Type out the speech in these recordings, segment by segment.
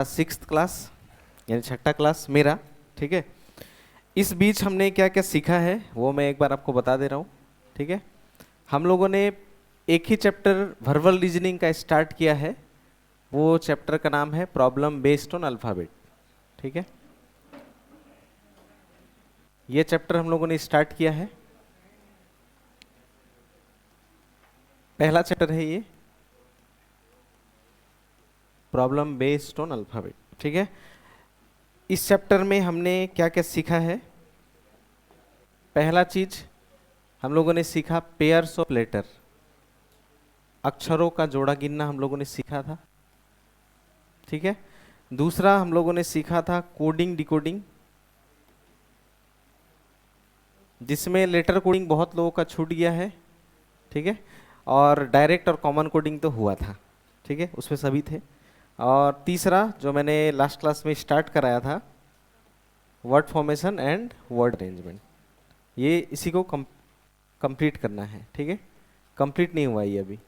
Sixth class यानी छठा class मेरा। ठीक है, इस बीच हमने क्या क्या सीखा है वो मैं एक बार आपको बता दे रहा हूँ। ठीक है, हम लोगों ने एक ही चैप्टर वर्बल रीजनिंग का स्टार्ट किया है। वो चैप्टर का नाम है प्रॉब्लम बेस्ड ऑन अल्फ़ाबेट। ठीक है, ये चैप्टर हम लोगों ने स्टार्ट किया है, पहला चैप्टर है ये, प्रॉब्लम बेस्ड ऑन अल्फ़ाबेट। ठीक है, इस चैप्टर में हमने क्या क्या सीखा है। पहला चीज हम लोगों ने सीखा पेयर्स ऑफ लेटर, अक्षरों का जोड़ा गिनना हम लोगों ने सीखा था। ठीक है, दूसरा हम लोगों ने सीखा था कोडिंग डिकोडिंग, जिसमें लेटर कोडिंग बहुत लोगों का छूट गया है। ठीक है, और डायरेक्ट और कॉमन कोडिंग तो हुआ था। ठीक है, उसमें सभी थे। और तीसरा जो मैंने लास्ट क्लास में स्टार्ट कराया था, word formation and word arrangement, ये इसी को कंप्लीट करना है। ठीक है, कंप्लीट नहीं हुआ ये अभी,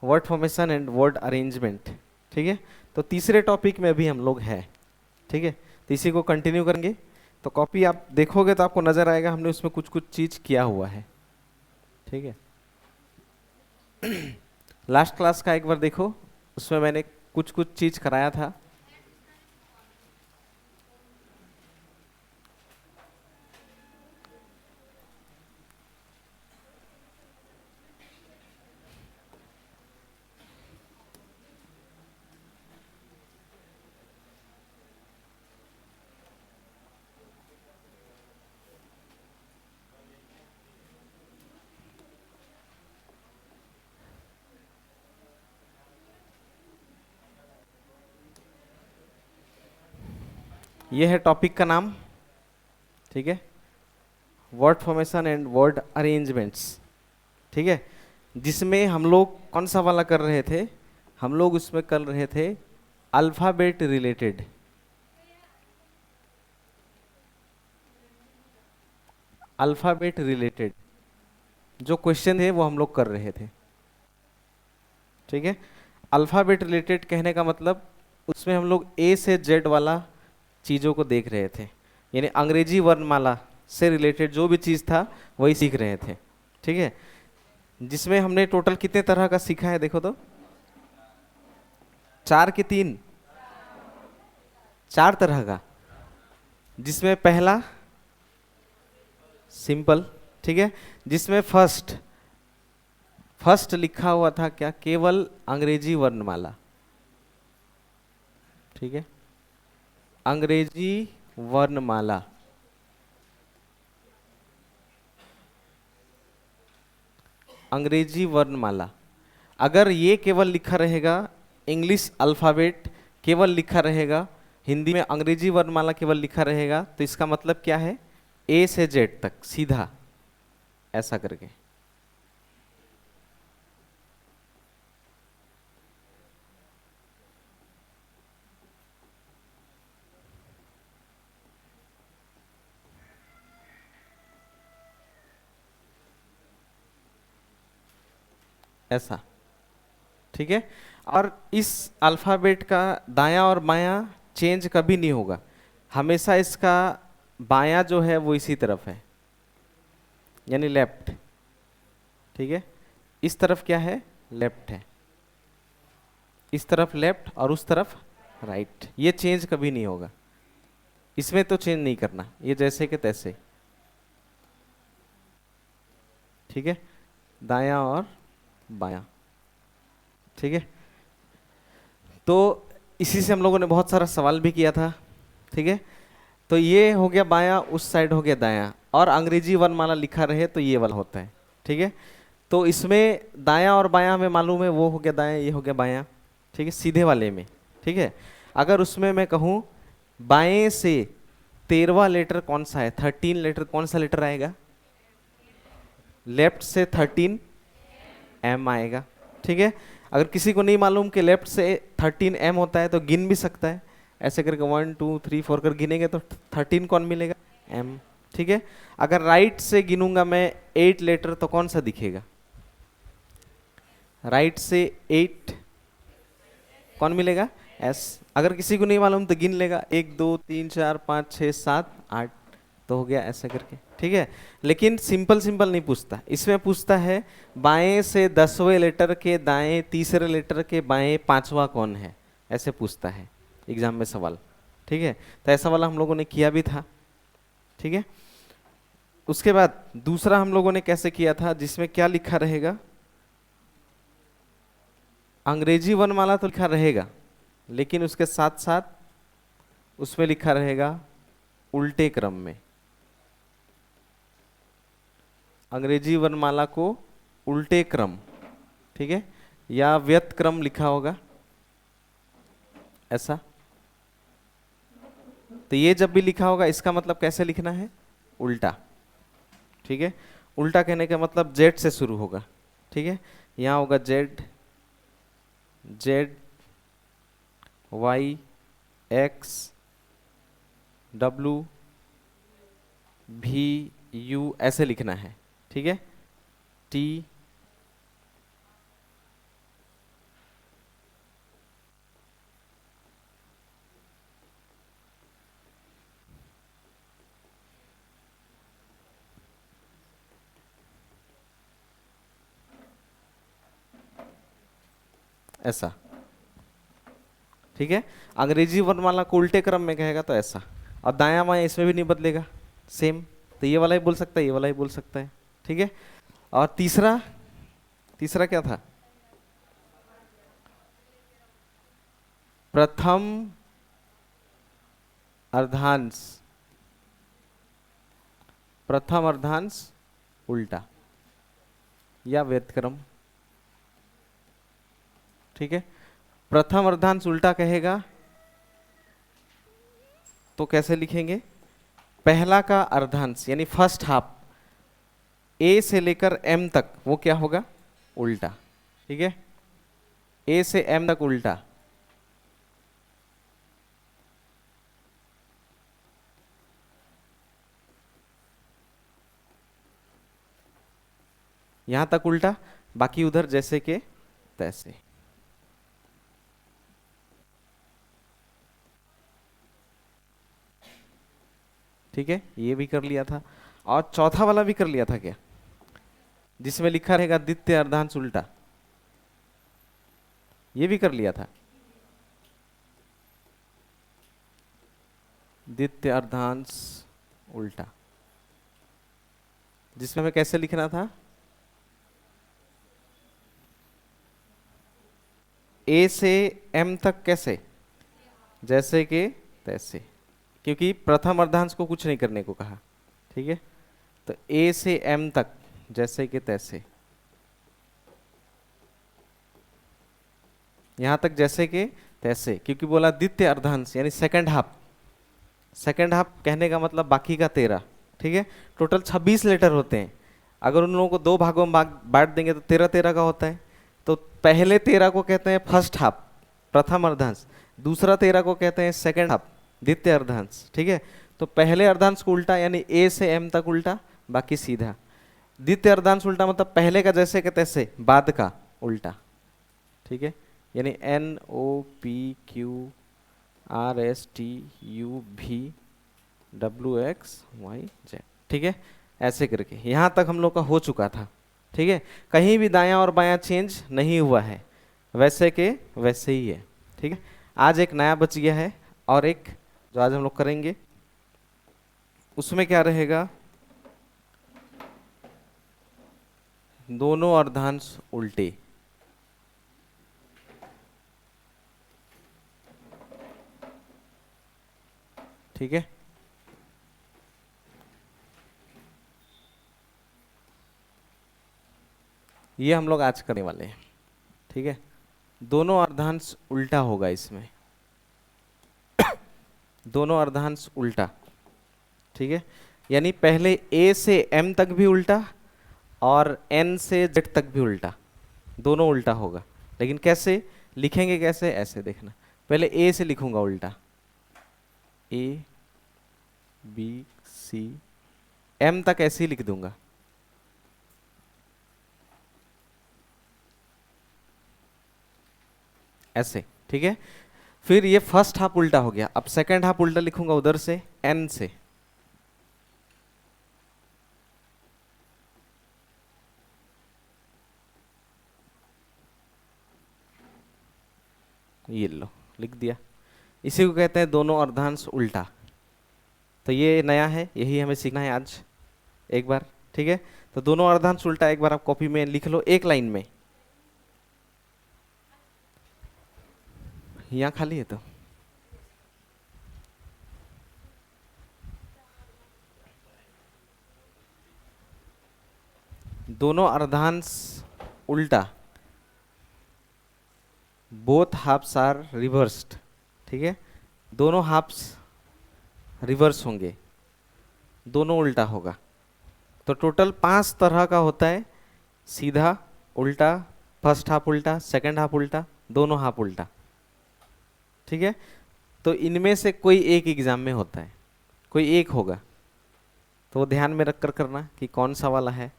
word formation and word arrangement. ठीक है, तो तीसरे टॉपिक में अभी हम लोग हैं। ठीक है, तो इसी को कंटिन्यू करेंगे। तो कॉपी आप देखोगे तो आपको नजर आएगा हमने उसमें कुछ कुछ चीज किया हुआ है। ठीक है, लास्ट क्लास का एक बार देखो, उसमें मैंने कुछ कुछ चीज कराया था। ये है टॉपिक का नाम। ठीक है, word formation and word arrangements. ठीक है, जिसमें हम लोग कौन सा वाला कर रहे थे, हम लोग उसमें कर रहे थे अल्फाबेट रिलेटेड। अल्फाबेट रिलेटेड जो क्वेश्चन थे वो हम लोग कर रहे थे। ठीक है, अल्फाबेट रिलेटेड कहने का मतलब उसमें हम लोग ए से जेड वाला चीज़ों को देख रहे थे, यानी अंग्रेजी वर्णमाला से रिलेटेड जो भी चीज़ था वही सीख रहे थे। ठीक है, जिसमें हमने टोटल कितने तरह का सीखा है देखो तो, 4 के 3, 4 तरह का। जिसमें पहला सिंपल, ठीक है, जिसमें फर्स्ट फर्स्ट लिखा हुआ था क्या, केवल अंग्रेजी वर्णमाला। ठीक है, अंग्रेजी वर्णमाला। अंग्रेजी वर्णमाला, अगर ये केवल लिखा रहेगा, इंग्लिश अल्फाबेट केवल लिखा रहेगा, हिंदी में अंग्रेजी वर्णमाला केवल लिखा रहेगा, तो इसका मतलब क्या है, ए से जेड तक सीधा ऐसा करके। ऐसा। ठीक है, और इस अल्फाबेट का दायां और बायां चेंज कभी नहीं होगा, हमेशा इसका बायां जो है वो इसी तरफ है, यानी लेफ्ट। ठीक है, इस तरफ क्या है, लेफ्ट है, इस तरफ लेफ्ट और उस तरफ राइट। ये चेंज कभी नहीं होगा, इसमें तो चेंज नहीं करना, ये जैसे के तैसे। ठीक है, दायां और बायां। ठीक है, तो इसी से हम लोगों ने बहुत सारा सवाल भी किया था। ठीक है, तो ये हो गया बायां, उस साइड हो गया दायां, और अंग्रेजी वर्णमाला लिखा रहे तो ये वाला होता है। ठीक है, तो इसमें दायां और बायां हमें मालूम है, वो हो गया दायां, ये हो गया बायां। ठीक है, सीधे वाले में। ठीक है, अगर उसमें मैं कहूँ बाएं से 13वां लेटर कौन सा है, 13 लेटर कौन सा लेटर आएगा, लेफ्ट से 13 एम आएगा। ठीक है, अगर किसी को नहीं मालूम कि लेफ्ट से 13 एम होता है तो गिन भी सकता है, ऐसे करके 1 2 3 4 कर गिनेंगे तो 13 कौन मिलेगा, एम। ठीक है, अगर राइट से गिनूंगा मैं 8 लेटर तो कौन सा दिखेगा, राइट से 8 कौन मिलेगा, एस। अगर किसी को नहीं मालूम तो गिन लेगा, 1 2 3 4 5 6 7 8, तो हो गया ऐसे करके, ठीक है। लेकिन सिंपल सिंपल नहीं पूछता, इसमें पूछता है बाएं से 10वें लेटर के दाएं तीसरे लेटर के बाएं 5वां कौन है, ऐसे पूछता है एग्जाम में सवाल, ठीक है। तो ऐसा वाला हम लोगों ने किया भी था, ठीक है। उसके बाद दूसरा हम लोगों ने कैसे किया था, जिसमें क्या लिखा रहेगा, अंग्रेजी वर्णमाला तो लिखा रहेगा, लेकिन उसके साथ साथ उसमें लिखा रहेगा उल्टे क्रम में, अंग्रेजी वर्णमाला को उल्टे क्रम, ठीक है, या व्यत क्रम लिखा होगा ऐसा। तो ये जब भी लिखा होगा इसका मतलब कैसे लिखना है, उल्टा, ठीक है। उल्टा कहने का मतलब जेड से शुरू होगा, ठीक है। यहाँ होगा Z, Z Y X W V U ऐसे लिखना है, ठीक है। टी ऐसा, ठीक है। अंग्रेजी वर्णमाला को उल्टे क्रम में कहेगा तो ऐसा, और दायां बायां इसमें भी नहीं बदलेगा, सेम। तो ये वाला ही बोल सकता है, ये वाला ही बोल सकता है, ठीक है। और तीसरा, तीसरा क्या था, प्रथम अर्धांश, प्रथम अर्धांश उल्टा या व्यतिक्रम, ठीक है। प्रथम अर्धांश उल्टा कहेगा तो कैसे लिखेंगे, पहला का अर्धांश यानी फर्स्ट हाफ ए से लेकर एम तक वो क्या होगा, उल्टा, ठीक है। ए से एम तक उल्टा, यहां तक उल्टा, बाकी उधर जैसे के तैसे, ठीक है। ये भी कर लिया था, और चौथा वाला भी कर लिया था क्या, जिसमें लिखा रहेगा द्वितीय अर्धांश उल्टा, ये भी कर लिया था, द्वितीय अर्धांश उल्टा, जिसमें हमें कैसे लिखना था, ए से एम तक कैसे, जैसे कि तैसे, क्योंकि प्रथम अर्धांश को कुछ नहीं करने को कहा, ठीक है। तो ए से एम तक जैसे कि तैसे, यहां तक जैसे कि तैसे, क्योंकि बोला द्वितीय अर्धांश यानी सेकंड हाफ, सेकंड हाफ कहने का मतलब बाकी का 13, ठीक है। टोटल 26 लेटर होते हैं, अगर उन लोगों को दो भागों में बांट देंगे तो 13 13 का होता है। तो पहले 13 को कहते हैं फर्स्ट हाफ, प्रथम अर्धांश, दूसरा 13 को कहते हैं सेकंड हाफ, द्वितीय अर्धांश, ठीक है। तो पहले अर्धांश को उल्टा यानी ए से एम तक उल्टा, बाकी सीधा। द्वितीय अर्धांश उल्टा मतलब पहले का जैसे के तैसे, बाद का उल्टा, ठीक है। यानी N O P Q R S T U V W X Y Z, ठीक है। ऐसे करके यहाँ तक हम लोग का हो चुका था, ठीक है। कहीं भी दायां और बायां चेंज नहीं हुआ है, वैसे के वैसे ही है, ठीक है। आज एक नया बच गया है, और एक जो आज हम लोग करेंगे उसमें क्या रहेगा, दोनों अर्धांश उल्टे, ठीक है। ये हम लोग आज करने वाले हैं, ठीक है। दोनों अर्धांश उल्टा होगा इसमें, दोनों अर्धांश उल्टा, ठीक है। यानी पहले ए से एम तक भी उल्टा और एन से जेड तक भी उल्टा, दोनों उल्टा होगा। लेकिन कैसे लिखेंगे, कैसे, ऐसे देखना, पहले ए से लिखूंगा उल्टा, ए बी सी, एम तक ऐसे ही लिख दूंगा, ऐसे, ठीक है। फिर ये फर्स्ट हाफ उल्टा हो गया, अब सेकंड हाफ उल्टा लिखूंगा उधर से n से, ये लो लिख दिया। इसी को कहते हैं दोनों अर्धांश उल्टा। तो ये नया है, यही हमें सीखना है आज एक बार, ठीक है। तो दोनों अर्धांश उल्टा एक बार आप कॉपी में लिख लो एक लाइन में, यहाँ खाली है तो दोनों अर्धांश उल्टा, बोथ हाफ्स आर रिवर्स्ड, ठीक है। दोनों हाफ्स रिवर्स होंगे, दोनों उल्टा होगा। तो टोटल 5 तरह का होता है, सीधा, उल्टा, फर्स्ट हाफ उल्टा, सेकंड हाफ उल्टा, दोनों हाफ उल्टा, ठीक है। तो इनमें से कोई एक एग्जाम में होता है, कोई एक होगा, तो वो ध्यान में रख कर करना कि कौन सा वाला है,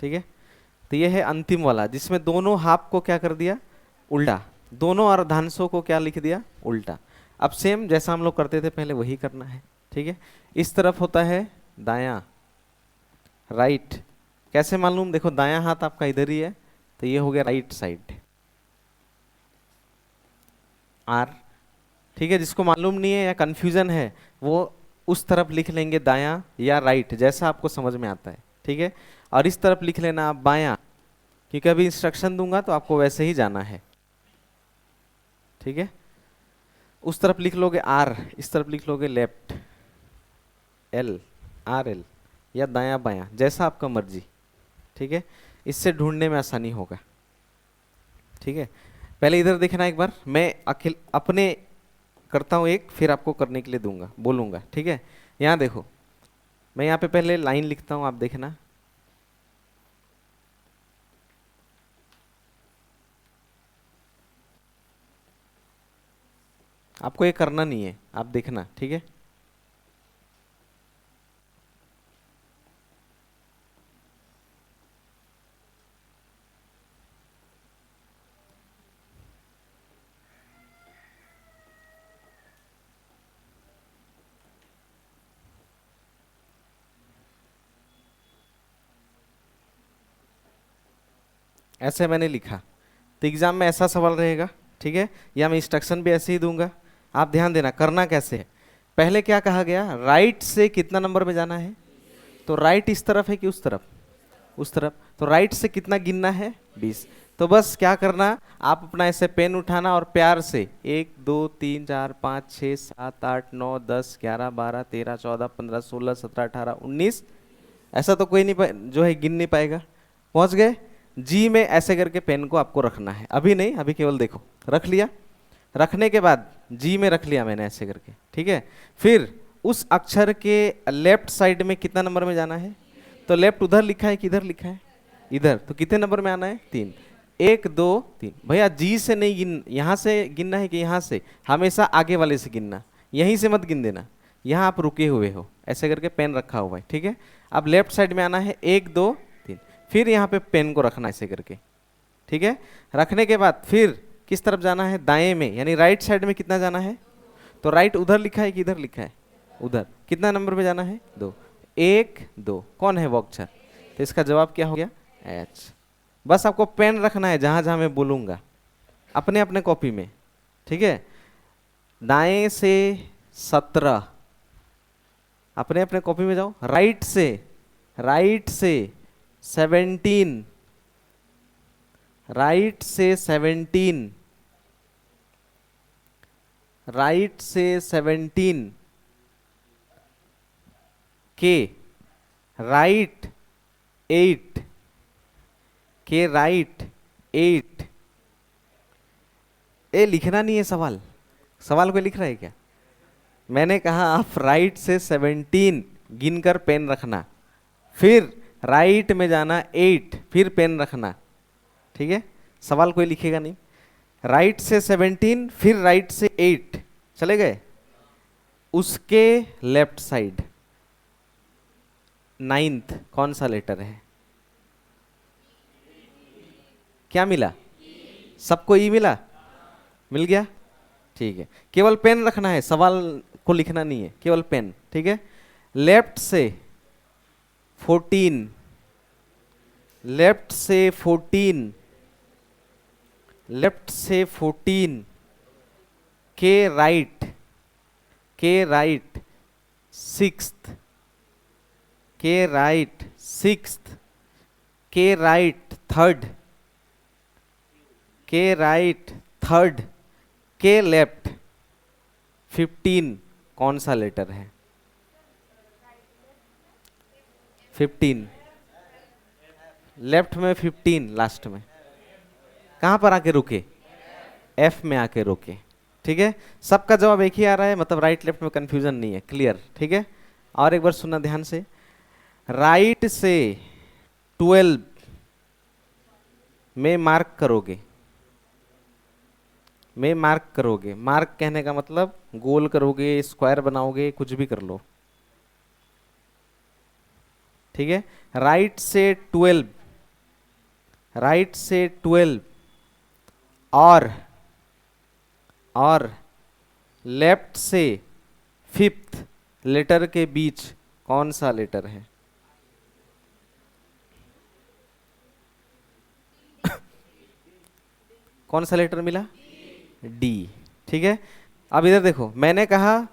ठीक है। तो ये है अंतिम वाला जिसमें दोनों हाफ को क्या कर दिया, उल्टा, दोनों अर्धांशों को क्या लिख दिया, उल्टा। अब सेम जैसा हम लोग करते थे पहले वही करना है, ठीक है। इस तरफ होता है दायां, राइट। कैसे मालूम, देखो दायां हाथ आपका इधर ही है, तो ये हो गया राइट साइड, आर, ठीक है। जिसको मालूम नहीं है या कंफ्यूजन है वो उस तरफ लिख लेंगे दायां या राइट, जैसा आपको समझ में आता है, ठीक है। और इस तरफ लिख लेना आप बायां, क्योंकि अभी इंस्ट्रक्शन दूंगा तो आपको वैसे ही जाना है, ठीक है। उस तरफ लिख लोगे आर, इस तरफ लिख लोगे लेफ्ट, एल, आर एल, या दायां बायां, जैसा आपका मर्जी, ठीक है। इससे ढूंढने में आसानी होगा, ठीक है। पहले इधर देखना एक बार, मैं अकेले अपने करता हूँ एक, फिर आपको करने के लिए दूंगा, बोलूंगा, ठीक है। यहाँ देखो, मैं यहाँ पे पहले लाइन लिखता हूँ, आप देखना, आपको ये करना नहीं है, आप देखना, ठीक है। ऐसे मैंने लिखा, तो एग्जाम में ऐसा सवाल रहेगा, ठीक है। या मैं इंस्ट्रक्शन भी ऐसे ही दूंगा, आप ध्यान देना करना कैसे है। पहले क्या कहा गया, राइट से कितना नंबर में जाना है, तो राइट इस तरफ है कि उस तरफ, उस तरफ, तो राइट से कितना गिनना है, 20। तो बस क्या करना, आप अपना ऐसे पेन उठाना और प्यार से 1 2 3 4 5 6 7 8 9 10 11 12 13 14 15 16 17 18 19, ऐसा तो कोई नहीं जो है गिन नहीं पाएगा। पहुंच गए, जी में ऐसे करके पेन को आपको रखना है, अभी नहीं, अभी केवल देखो, रख लिया। रखने के बाद जी में रख लिया मैंने ऐसे करके, ठीक है। फिर उस अक्षर के लेफ्ट साइड में कितना नंबर में जाना है, तो लेफ्ट उधर लिखा है कि इधर लिखा है, इधर, तो कितने नंबर में आना है, 3, 1 2 3। भैया जी से नहीं गिन, यहाँ से गिनना है कि यहाँ से, हमेशा आगे वाले से गिनना, यहीं से मत गिन देना, यहाँ आप रुके हुए हो, ऐसे करके पेन रखा हुआ है, ठीक है। अब लेफ्ट साइड में आना है 1 2 3, फिर यहाँ पे पेन को रखना ऐसे करके, ठीक है। रखने के बाद फिर किस तरफ जाना है, दाएं में, यानी राइट साइड में कितना जाना है, तो राइट उधर लिखा है कि इधर लिखा है, उधर, कितना नंबर में जाना है, 2, 1 2, कौन है वो अक्षर, तो इसका जवाब क्या हो गया, एच। बस आपको पेन रखना है जहां जहां मैं बोलूंगा, अपने अपने कॉपी में, ठीक है। दाएं से 17, अपने अपने कॉपी में जाओ, राइट से 17, राइट से 17, राइट से 17, के राइट 8, के राइट 8। ए लिखना नहीं है सवाल, सवाल कोई लिख रहा है क्या, मैंने कहा आप राइट से 17 गिनकर पेन रखना, फिर राइट में जाना 8, फिर पेन रखना, ठीक है। सवाल कोई लिखेगा नहीं, राइट से 17 फिर राइट से 8, चले गए। उसके लेफ्ट साइड 9th कौन सा लेटर है, क्या मिला, सबको ई मिला, मिल गया, ठीक है, केवल पेन रखना है, सवाल को लिखना नहीं है, केवल पेन। ठीक है, लेफ्ट से 14, लेफ्ट से 14, लेफ्ट से 14, के राइट, के राइट सिक्स्थ, के राइट सिक्स्थ, के राइट थर्ड, के राइट थर्ड, के लेफ्ट 15 कौन सा लेटर है? 15 लेफ्ट में, 15 लास्ट में, कहां पर आके रुके? एफ में आके रुके। ठीक है, सबका जवाब एक ही आ रहा है, मतलब राइट लेफ्ट में कंफ्यूजन नहीं है, क्लियर। ठीक है, और एक बार सुनना ध्यान से, राइट से 12 में मार्क करोगे, में मार्क करोगे, मार्क कहने का मतलब गोल करोगे, स्क्वायर बनाओगे, कुछ भी कर लो। ठीक है, राइट से 12, राइट से 12 और लेफ्ट से 5th लेटर के बीच कौन सा लेटर है? कौन सा लेटर मिला? डी। ठीक है, अब इधर देखो, मैंने कहा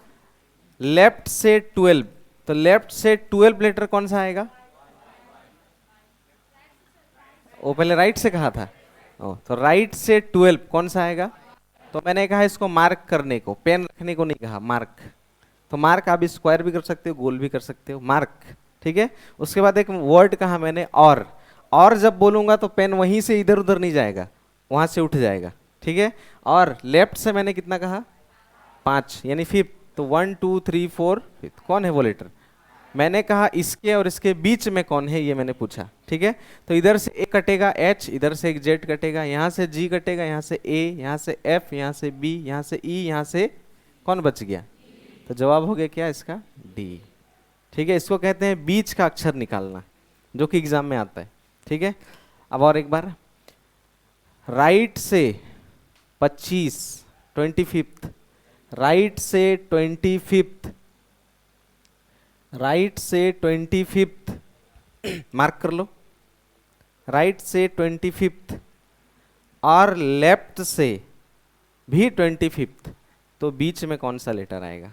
लेफ्ट से 12, तो लेफ्ट से 12 लेटर कौन सा आएगा? वो पहले राइट से कहा था। ओ, तो राइट से 12 कौन सा आएगा? तो मैंने कहा इसको मार्क करने को, पेन रखने को नहीं कहा, मार्क। तो मार्क आप स्क्वायर भी कर सकते हो, गोल भी कर सकते हो, मार्क। ठीक है, उसके बाद एक वर्ड कहा मैंने और जब बोलूंगा तो पेन वहीं से इधर उधर नहीं जाएगा, वहां से उठ जाएगा। ठीक है, और लेफ्ट से मैंने कितना कहा? 5, यानी 5th। तो 1 2 3 4 5th कौन है वो लेटर? मैंने कहा इसके और इसके बीच में कौन है, ये मैंने पूछा। ठीक है, तो इधर से ए कटेगा एच, इधर से एक जेड कटेगा, यहाँ से जी कटेगा, यहाँ से ए, यहाँ से एफ, यहाँ से बी, यहाँ से ई, यहाँ से कौन बच गया? तो जवाब हो गया क्या इसका? डी। ठीक है, इसको कहते हैं बीच का अक्षर निकालना, जो कि एग्जाम में आता है। ठीक है, अब और एक बार, राइट से 25, 25th, राइट से 25th, राइट से 25th मार्क कर लो, राइट से 25th और लेफ्ट से भी 25th, तो बीच में कौन सा लेटर आएगा?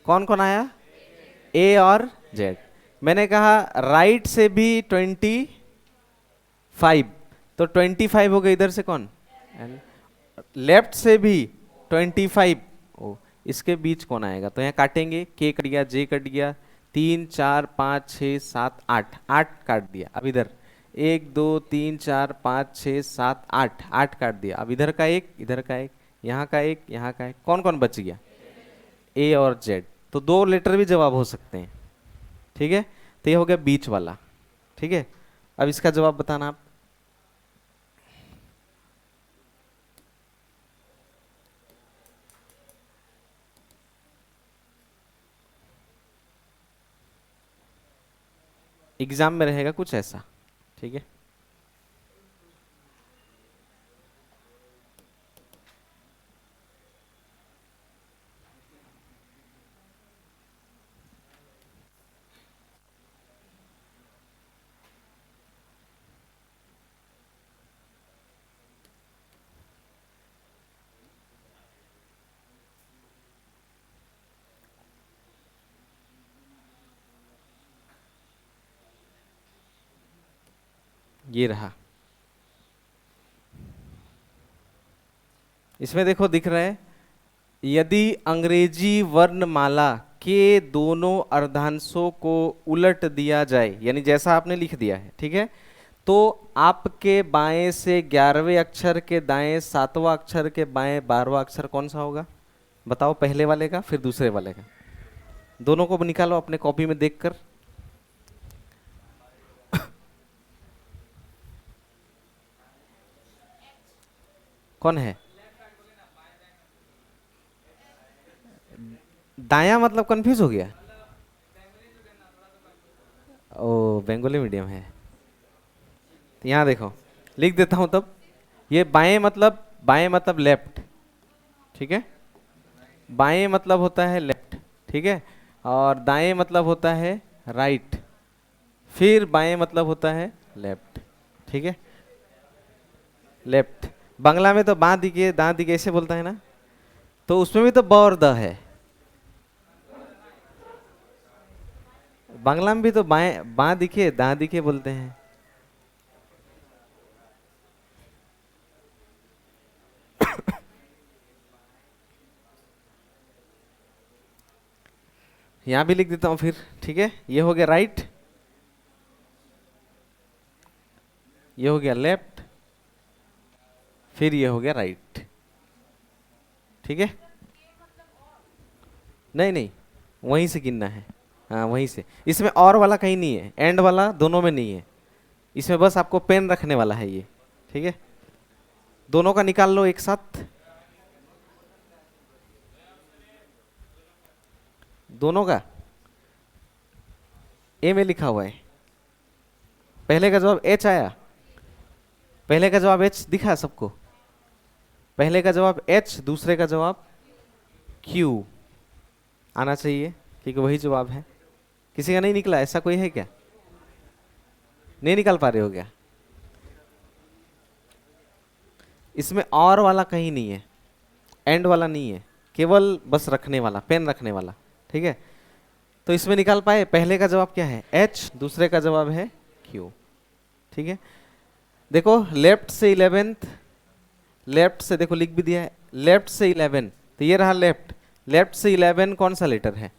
कौन कौन आया? ए और जेड। मैंने कहा राइट से भी 25, तो 25 हो गया, इधर से कौन? लेफ्ट से भी 25, ओ, इसके बीच कौन आएगा? तो यहाँ काटेंगे, के कट गया, जे कट गया, 3 4 5 6 7 8, 8 काट दिया। अब इधर 1 2 3 4 5 6 7 8, 8 काट दिया। अब इधर का एक, इधर का एक, यहाँ का एक, यहाँ का एक, कौन कौन बच गया? ए और जेड। तो 2 लेटर भी जवाब हो सकते हैं। ठीक है, तो ये हो गया बीच वाला। ठीक है, अब इसका जवाब बताना आप। एग्जाम में रहेगा कुछ ऐसा। ठीक है, ये रहा। इसमें देखो दिख रहा है, यदि अंग्रेजी वर्णमाला के दोनों अर्धांशों को उलट दिया जाए, यानी जैसा आपने लिख दिया है, ठीक है, तो आपके बाएं से 11वें अक्षर के दाएं 7वां अक्षर के बाएं 12वां अक्षर कौन सा होगा? बताओ, पहले वाले का फिर दूसरे वाले का, दोनों को निकालो अपने कॉपी में देखकर। कौन है? दाया मतलब कंफ्यूज हो गया? ओ बंगाली मीडियम है। तो यहाँ देखो, लिख देता हूँ तब। ये बाएं मतलब लेफ्ट, ठीक है। बाएं मतलब होता है लेफ्ट, ठीक है। और दाएं मतलब होता है राइट, फिर बाएं मतलब होता है लेफ्ट, ठीक है। लेफ्ट, बांग्ला में तो बाँ दिखे दाँ दिखे ऐसे बोलता है ना, तो उसमें भी तो ब और द है। बांग्ला में भी तो बाएं बाँ दिखे दाँ दिखे बोलते हैं। यहाँ भी लिख देता हूँ फिर, ठीक है। ये हो गया राइट, ये हो गया लेफ्ट, फिर ये हो गया राइट, ठीक है। नहीं नहीं, वहीं से गिनना है। हाँ वहीं से, इसमें और वाला कहीं नहीं है, एंड वाला दोनों में नहीं है। इसमें बस आपको पेन रखने वाला है ये, ठीक है। दोनों का निकाल लो एक साथ, दोनों का ए में लिखा हुआ है। पहले का जवाब एच आया, पहले का जवाब एच दिखा सबको। पहले का जवाब एच, दूसरे का जवाब क्यू आना चाहिए, क्योंकि वही जवाब है। किसी का नहीं निकला, ऐसा कोई है क्या? नहीं निकाल पा रहे हो क्या? इसमें और वाला कहीं नहीं है, एंड वाला नहीं है, केवल बस रखने वाला, पेन रखने वाला, ठीक है। तो इसमें निकाल पाए, पहले का जवाब क्या है एच, दूसरे का जवाब है क्यू, ठीक है। देखो लेफ्ट से 11th, लेफ्ट से देखो लिख भी दिया है, लेफ्ट से 11, तो ये रहा लेफ्ट। लेफ्ट से 11 कौन सा लेटर है?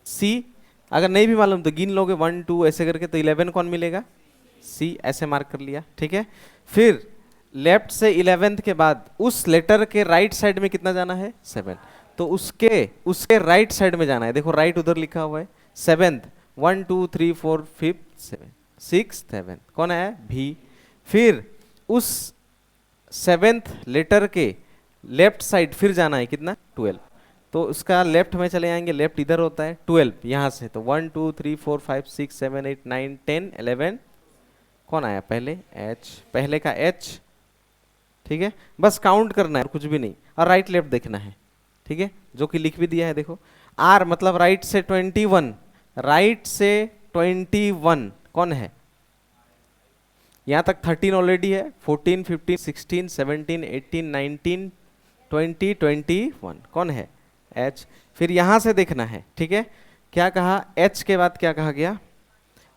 सी। अगर नहीं भी मालूम तो गिन लोगे 1 2 ऐसे करके, तो 11 कौन मिलेगा? सी, ऐसे मार्क कर लिया, ठीक है। फिर लेफ्ट से 11th के बाद उस लेटर के राइट साइड में कितना जाना है? 7। तो उसके उसके राइट साइड में जाना है, देखो राइट उधर लिखा हुआ है 7th, 1 2 3 4 5 7 6 7, कौन है? भी। फिर उस 7th लेटर के लेफ्ट साइड फिर जाना है कितना? 12। तो उसका लेफ्ट में चले जाएंगे, लेफ्ट इधर होता है 12 यहाँ से, तो 1 2 3 4 5 6 7 8 9 10 11, कौन आया पहले? एच, पहले का एच, ठीक है। बस काउंट करना है, कुछ भी नहीं, और राइट लेफ्ट देखना है, ठीक है, जो कि लिख भी दिया है देखो। आर मतलब राइट से 21, राइट से 21 कौन है? यहाँ तक 13 ऑलरेडी है, 14 15 16 17 18 19 20 21 कौन है? एच। फिर यहाँ से देखना है, ठीक है। क्या कहा? एच के बाद क्या कहा गया?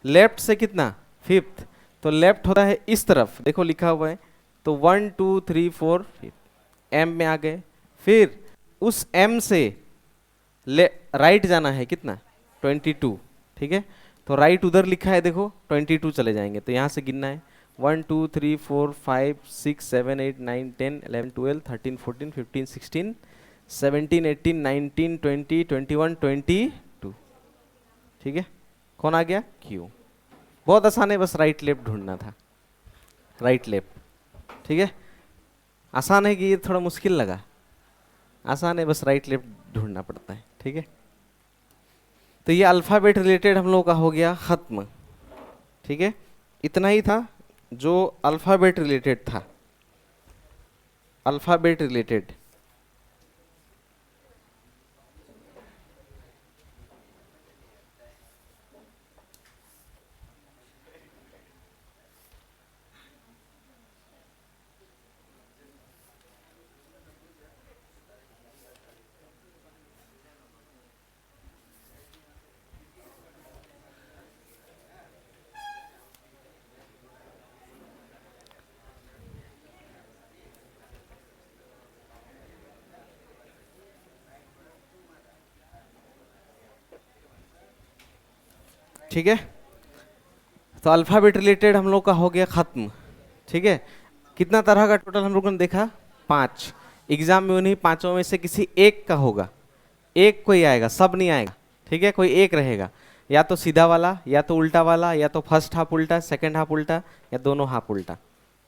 लेफ्ट से कितना? 5th, तो लेफ्ट होता है इस तरफ, देखो लिखा हुआ है, तो 1 2 3 4 5 एम में आ गए। फिर उस एम से राइट जाना है कितना? 22, ठीक है। तो राइट उधर लिखा है देखो, 22 चले जाएंगे, तो यहाँ से गिनना है 1 2 3 4 5 6 7 8 9 10 11 12 13 14 15 16 17 18 19 20 21 22, ठीक है। कौन आ गया? क्यू। बहुत आसान है, बस राइट लेफ्ट ढूंढना था, राइट लेफ्ट, ठीक है। आसान है कि ये थोड़ा मुश्किल लगा? आसान है, बस राइट लेफ्ट ढूंढना पड़ता है, ठीक है। तो ये अल्फ़ाबेट रिलेटेड हम लोगों का हो गया खत्म, ठीक है। इतना ही था जो अल्फ़ाबेट रिलेटेड था, अल्फ़ाबेट रिलेटेड। ठीक है, तो अल्फ़ाबेट रिलेटेड हम लोग का हो गया खत्म, ठीक है। कितना तरह का टोटल हम लोगों ने देखा? 5। एग्जाम में उन्हीं पांचों में से किसी एक का होगा, एक कोई आएगा, सब नहीं आएगा, ठीक है। कोई एक रहेगा, या तो सीधा वाला, या तो उल्टा वाला, या तो फर्स्ट हाफ उल्टा, सेकंड हाफ उल्टा, या दोनों हाफ उल्टा,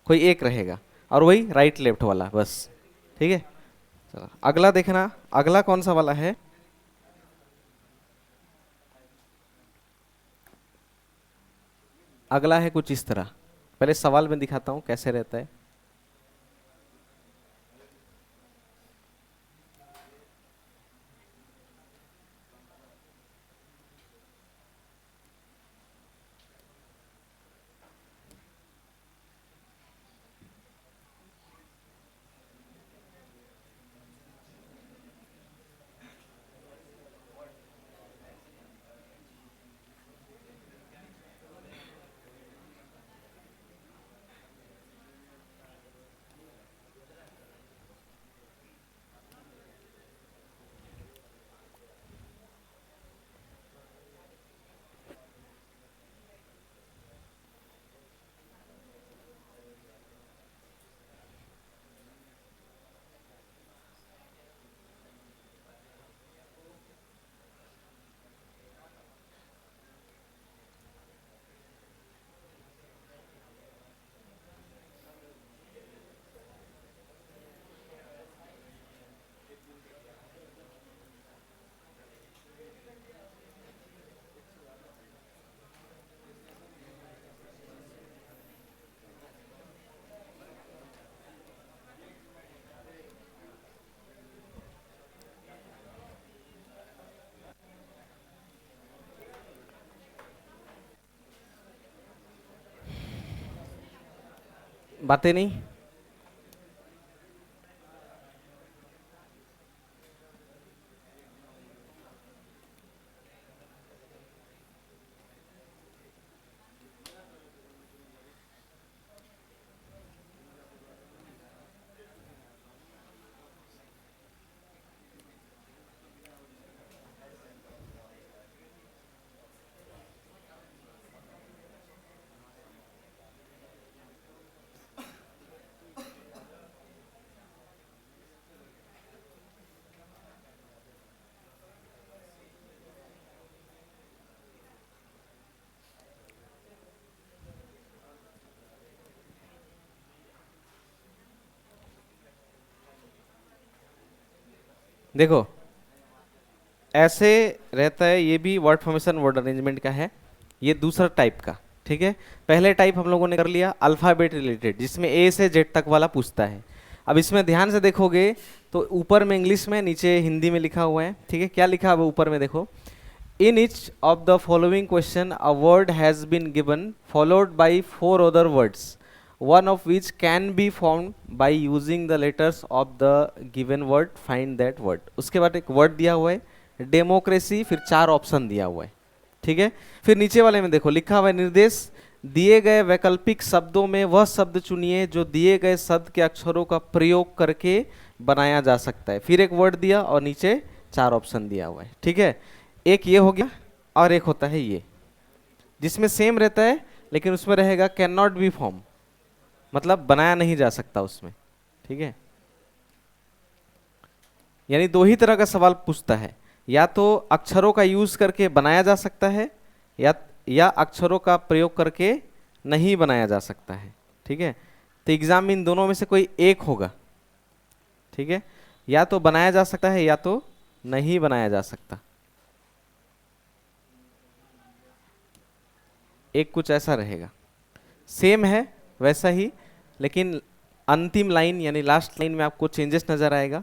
कोई एक रहेगा, और वही राइट लेफ्ट वाला बस, ठीक है। चलो अगला देखना, अगला कौन सा वाला है? अगला है कुछ इस तरह, पहले सवाल में दिखाता हूँ कैसे रहता है। बातें नहीं। देखो ऐसे रहता है, ये भी वर्ड फॉर्मेशन वर्ड अरेंजमेंट का है, ये दूसरा टाइप का। ठीक है, पहले टाइप हम लोगों ने कर लिया अल्फाबेट रिलेटेड, जिसमें ए से जेड तक वाला पूछता है। अब इसमें ध्यान से देखोगे तो ऊपर में इंग्लिश में, नीचे हिंदी में लिखा हुआ है। ठीक है, क्या लिखा है ऊपर में देखो, in each of the following question a word has been given followed by 4 other words, one of which can be formed by using the letters of the given word, find that word। उसके बाद एक word दिया हुआ है democracy, फिर 4 option दिया हुआ है। ठीक है, फिर नीचे वाले में देखो लिखा हुआ है निर्देश, दिए गए वैकल्पिक शब्दों में वह शब्द चुनिए जो दिए गए शब्द के अक्षरों का प्रयोग करके बनाया जा सकता है। फिर एक वर्ड दिया और नीचे 4 ऑप्शन दिया हुआ है। ठीक है, एक ये हो गया और एक होता है ये, जिसमें सेम रहता है लेकिन उसमें रहेगा कैन नॉट बी फॉर्म, मतलब बनाया नहीं जा सकता उसमें। ठीक है, यानी 2 ही तरह का सवाल पूछता है, या तो अक्षरों का यूज करके बनाया जा सकता है या अक्षरों का प्रयोग करके नहीं बनाया जा सकता है। ठीक है, तो एग्जाम में इन दोनों में से कोई एक होगा। ठीक है, या तो बनाया जा सकता है या तो नहीं बनाया जा सकता। एक कुछ ऐसा रहेगा, सेम है वैसा ही, लेकिन अंतिम लाइन यानी लास्ट लाइन में आपको चेंजेस नजर आएगा।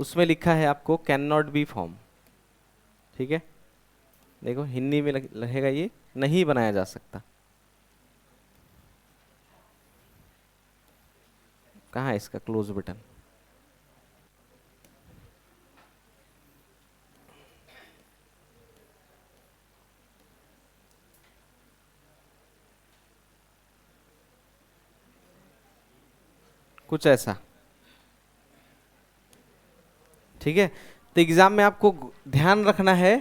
उसमें लिखा है आपको कैन नॉट बी फॉर्म। ठीक है, देखो हिंदी में रहेगा ये नहीं बनाया जा सकता। कहाँ है इसका क्लोज बटन? कुछ ऐसा। ठीक है, तो एग्जाम में आपको ध्यान रखना है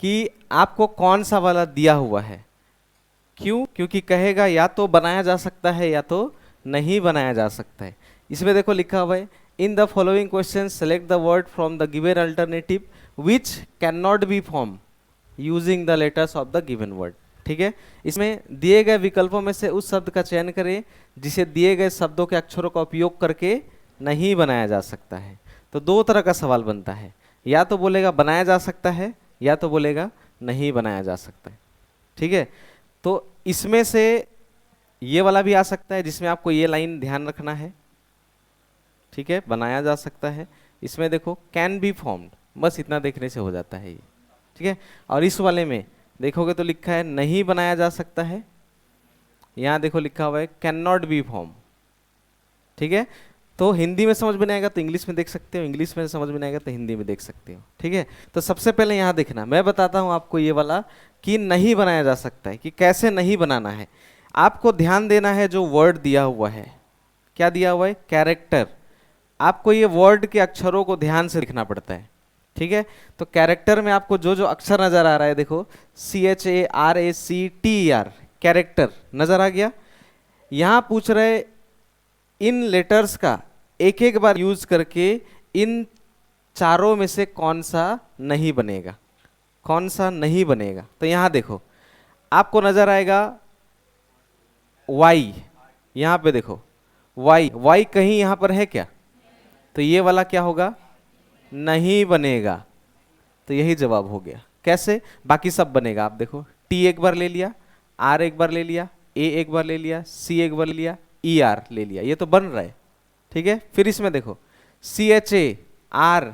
कि आपको कौन सा वाला दिया हुआ है। क्यों? क्योंकि कहेगा या तो बनाया जा सकता है या तो नहीं बनाया जा सकता है। इसमें देखो लिखा हुआ है in the following question select the word from the given alternative which can not be form using the letters of the given word. ठीक है, इसमें दिए गए विकल्पों में से उस शब्द का चयन करें जिसे दिए गए शब्दों के अक्षरों का उपयोग करके नहीं बनाया जा सकता है। तो 2 तरह का सवाल बनता है, या तो बोलेगा बनाया जा सकता है या तो बोलेगा नहीं बनाया जा सकता है। ठीक है, तो इसमें से ये वाला भी आ सकता है जिसमें आपको ये लाइन ध्यान रखना है, ठीक है, बनाया जा सकता है। इसमें देखो कैन बी फॉर्म्ड, बस इतना देखने से हो जाता है ये, ठीक है। और इस वाले में देखोगे तो लिखा है नहीं बनाया जा सकता है, यहाँ देखो लिखा हुआ है कैन नॉट बी फॉर्म, ठीक है। तो हिंदी में समझ में नहीं आएगा तो इंग्लिश में देख सकते हो, इंग्लिश में समझ में नहीं आएगा तो हिंदी में देख सकते हो, ठीक है। तो सबसे पहले यहाँ देखना, मैं बताता हूँ आपको ये वाला कि नहीं बनाया जा सकता है, कि कैसे नहीं बनाना है। आपको ध्यान देना है जो वर्ड दिया हुआ है, क्या दिया हुआ है, कैरेक्टर। आपको ये वर्ड के अक्षरों को ध्यान से लिखना पड़ता है, ठीक है। तो कैरेक्टर में आपको जो जो अक्षर नजर आ रहा है, देखो CHARACTER, कैरेक्टर नजर आ गया। यहां पूछ रहे इन लेटर्स का एक एक बार यूज करके इन चारों में से कौन सा नहीं बनेगा, कौन सा नहीं बनेगा। तो यहां देखो आपको नजर आएगा वाई, यहां पे देखो वाई, वाई कहीं यहां पर है क्या, तो ये वाला क्या होगा, नहीं बनेगा। तो यही जवाब हो गया। कैसे, बाकी सब बनेगा। आप देखो टी एक बार ले लिया, आर एक बार ले लिया, ए एक बार ले लिया, सी एक बार ले लिया, ई आर ले लिया, ये तो बन रहा है, ठीक है। फिर इसमें देखो CHAR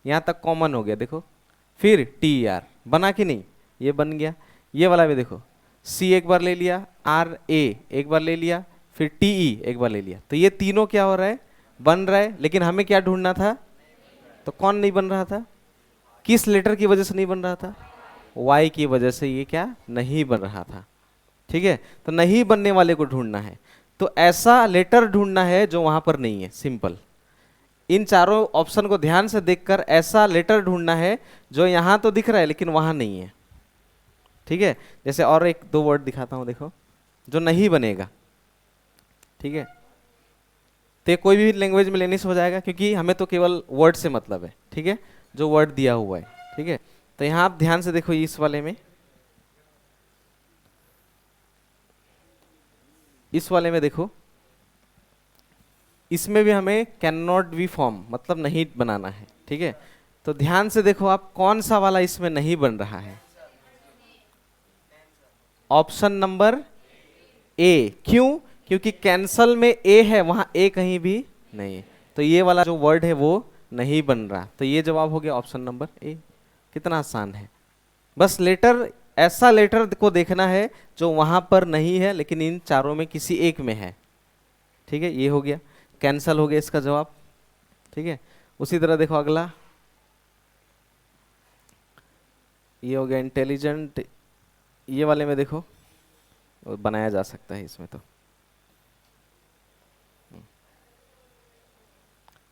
यहाँ तक कॉमन हो गया, देखो। फिर TER बना कि नहीं, ये बन गया। ये वाला भी देखो सी एक बार ले लिया, RA एक बार ले लिया, फिर TE एक बार ले लिया। तो ये तीनों क्या हो रहा है, बन रहा है। लेकिन हमें क्या ढूंढना था, तो कौन नहीं बन रहा था, किस लेटर की वजह से नहीं बन रहा था, Y की वजह से ये क्या नहीं बन रहा था, ठीक है। तो नहीं बनने वाले को ढूंढना है, तो ऐसा लेटर ढूंढना है जो वहां पर नहीं है, सिंपल। इन चारों ऑप्शन को ध्यान से देखकर ऐसा लेटर ढूंढना है जो यहां तो दिख रहा है लेकिन वहां नहीं है, ठीक है। जैसे और एक दो वर्ड दिखाता हूं, देखो जो नहीं बनेगा, ठीक है। तो ये कोई भी लैंग्वेज में लेने से हो जाएगा, क्योंकि हमें तो केवल वर्ड से मतलब है, ठीक है, जो वर्ड दिया हुआ है, ठीक है। तो यहां आप ध्यान से देखो इस वाले में, इस वाले में देखो, इसमें भी हमें कैन नॉट बी फॉर्म मतलब नहीं बनाना है, ठीक है। तो ध्यान से देखो आप कौन सा वाला इसमें नहीं बन रहा है, ऑप्शन नंबर ए। क्यों, क्योंकि कैंसल में ए है, वहां ए कहीं भी नहीं है, तो ये वाला जो वर्ड है वो नहीं बन रहा। तो ये जवाब हो गया ऑप्शन नंबर ए। कितना आसान है, बस लेटर, ऐसा लेटर को देखना है जो वहां पर नहीं है लेकिन इन चारों में किसी एक में है, ठीक है। ये हो गया, कैंसल हो गया इसका जवाब, ठीक है। उसी तरह देखो अगला, ये हो गया इंटेलिजेंट। ये वाले में देखो बनाया जा सकता है इसमें, तो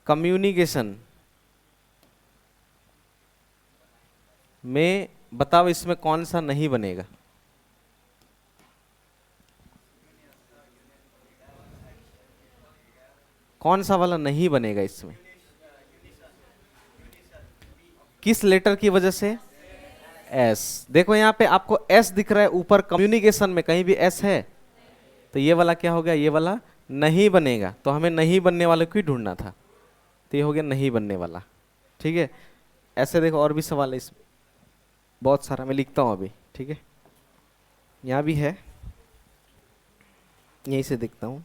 कम्युनिकेशन में बताओ इसमें कौन सा नहीं बनेगा, कौन सा वाला नहीं बनेगा इसमें, किस लेटर की वजह से, एस। देखो यहाँ पे आपको एस दिख रहा है ऊपर, कम्युनिकेशन में कहीं भी एस है, तो ये वाला क्या हो गया, ये वाला नहीं बनेगा। तो हमें नहीं बनने वाले को ही ढूंढना था, तो ये हो गया नहीं बनने वाला, ठीक है। ऐसे देखो और भी सवाल है इस, बहुत सारा मैं लिखता हूँ अभी, ठीक है। यहाँ भी है, यहीं से देखता हूँ।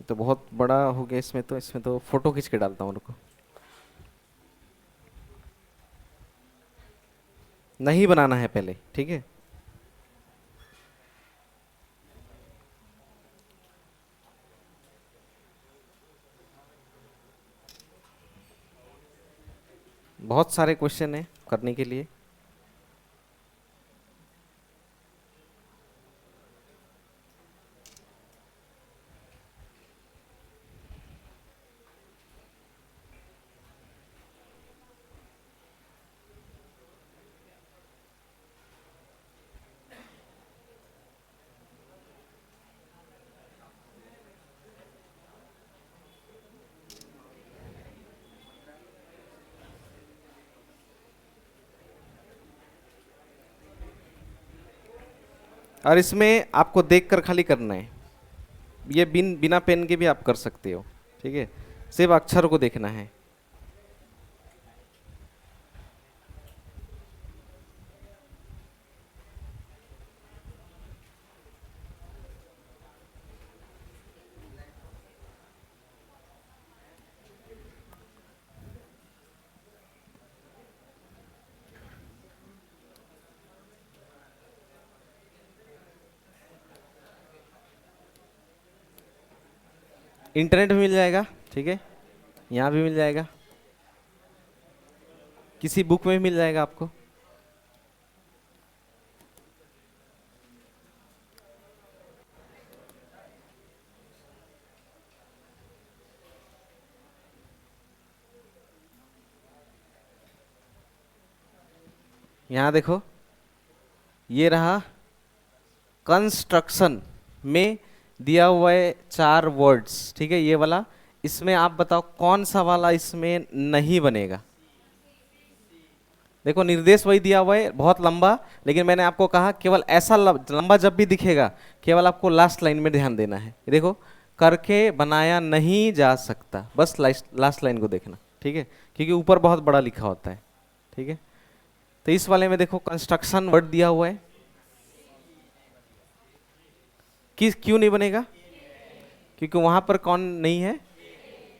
तो बहुत बड़ा हो गया इसमें, तो इसमें तो फोटो खींच के डालता हूँ उनको, नहीं बनाना है पहले, ठीक है। बहुत सारे क्वेश्चन है करने के लिए। और इसमें आपको देखकर खाली करना है, ये बिना पेन के भी आप कर सकते हो, ठीक है। सिर्फ अक्षर को देखना है। इंटरनेट भी मिल जाएगा, ठीक है, यहाँ भी मिल जाएगा, किसी बुक में भी मिल जाएगा आपको। यहाँ देखो, ये रहा कंस्ट्रक्शन में दिया हुआ है 4 वर्ड्स, ठीक है, ये वाला। इसमें आप बताओ कौन सा वाला इसमें नहीं बनेगा। देखो निर्देश वही दिया हुआ है, बहुत लंबा, लेकिन मैंने आपको कहा केवल ऐसा लंबा जब भी दिखेगा केवल आपको लास्ट लाइन में ध्यान देना है। देखो, करके बनाया नहीं जा सकता, बस लास्ट लाइन को देखना, ठीक है, क्योंकि ऊपर बहुत बड़ा लिखा होता है, ठीक है। तो इस वाले में देखो कंस्ट्रक्शन वर्ड दिया हुआ है, किस क्यों नहीं बनेगा? क्योंकि वहां पर कौन नहीं है?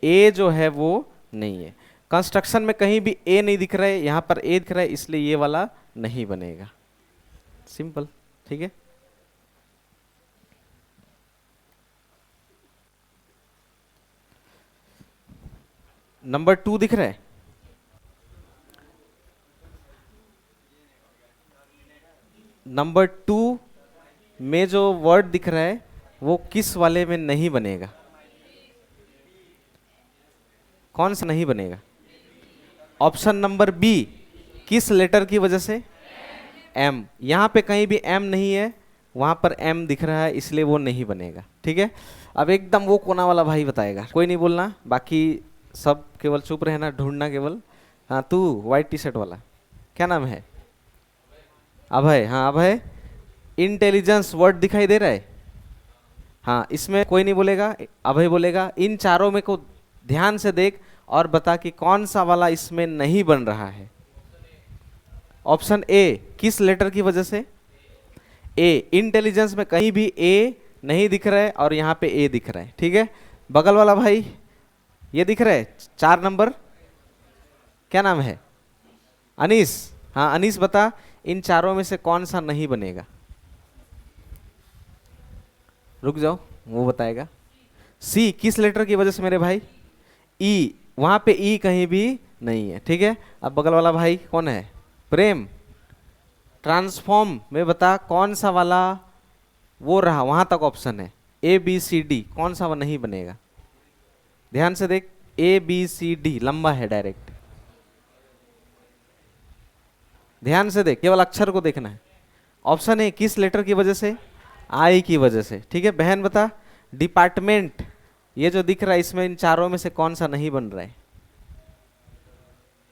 ए जो है वो नहीं है। कंस्ट्रक्शन में कहीं भी ए नहीं दिख रहा है, यहां पर ए दिख रहा है, इसलिए ये वाला नहीं बनेगा। सिंपल, ठीक है। नंबर 2 दिख रहा है, नंबर 2 में जो वर्ड दिख रहा है वो किस वाले में नहीं बनेगा? कौन सा नहीं बनेगा? ऑप्शन नंबर बी, किस लेटर की वजह से? एम। यहां पे कहीं भी एम नहीं है, वहां पर एम दिख रहा है, इसलिए वो नहीं बनेगा, ठीक है। अब एकदम वो कोना वाला भाई बताएगा, कोई नहीं बोलना, बाकी सब केवल चुप रहना, ढूंढना केवल। हाँ तू व्हाइट टी शर्ट वाला, क्या नाम है? अभय। हाँ अभय, इंटेलिजेंस वर्ड दिखाई दे रहा है? हाँ, इसमें कोई नहीं बोलेगा, अभय बोलेगा। इन चारों में को ध्यान से देख और बता कि कौन सा वाला इसमें नहीं बन रहा है। ऑप्शन ए, किस लेटर की वजह से? ए। इंटेलिजेंस में कहीं भी ए नहीं दिख रहा है और यहाँ पे ए दिख रहा है, ठीक है। बगल वाला भाई, ये दिख रहा है 4 नंबर, क्या नाम है? अनीस। हाँ अनीस, बता इन चारों में से कौन सा नहीं बनेगा? रुक जाओ, वो बताएगा। सी, किस लेटर की वजह से मेरे भाई? ई। वहां पे ई कहीं भी नहीं है, ठीक है। अब बगल वाला भाई कौन है? प्रेम। ट्रांसफॉर्म में बता कौन सा वाला वो रहा, वहां तक ऑप्शन है ए बी सी डी, कौन सा वो नहीं बनेगा? ध्यान से देख, ए बी सी डी लंबा है डायरेक्ट, ध्यान से देख, केवल अक्षर को देखना है। ऑप्शन ए, किस लेटर की वजह से? आई की वजह से, ठीक है। बहन बता, डिपार्टमेंट ये जो दिख रहा है इसमें इन चारों में से कौन सा नहीं बन रहा है?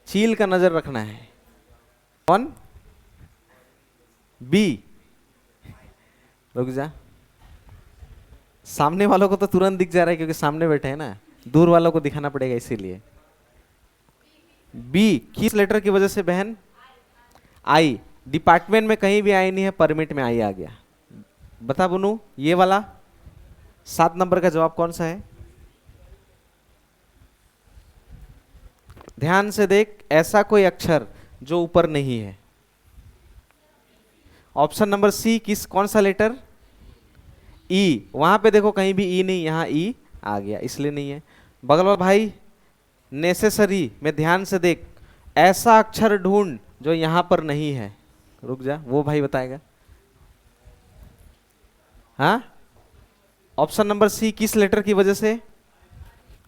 चील का नजर रखना है। कौन? बी। रुक जा, सामने वालों को तो तुरंत दिख जा रहा है क्योंकि सामने बैठे हैं ना, दूर वालों को दिखाना पड़ेगा इसीलिए। बी, किस लेटर की वजह से बहन? आई। डिपार्टमेंट में कहीं भी आई नहीं है, परमिट में आई आ गया। बता बुनू, ये वाला 7 नंबर का जवाब कौन सा है? ध्यान से देख, ऐसा कोई अक्षर जो ऊपर नहीं है। ऑप्शन नंबर सी, किस कौन सा लेटर? ई। वहां पे देखो कहीं भी ई नहीं, यहां ई आ गया, इसलिए नहीं है। बगल वाला भाई, नेसेसरी में ध्यान से देख, ऐसा अक्षर ढूंढ जो यहां पर नहीं है। रुक जा, वो भाई बताएगा। हाँ, ऑप्शन नंबर सी, किस लेटर की वजह से?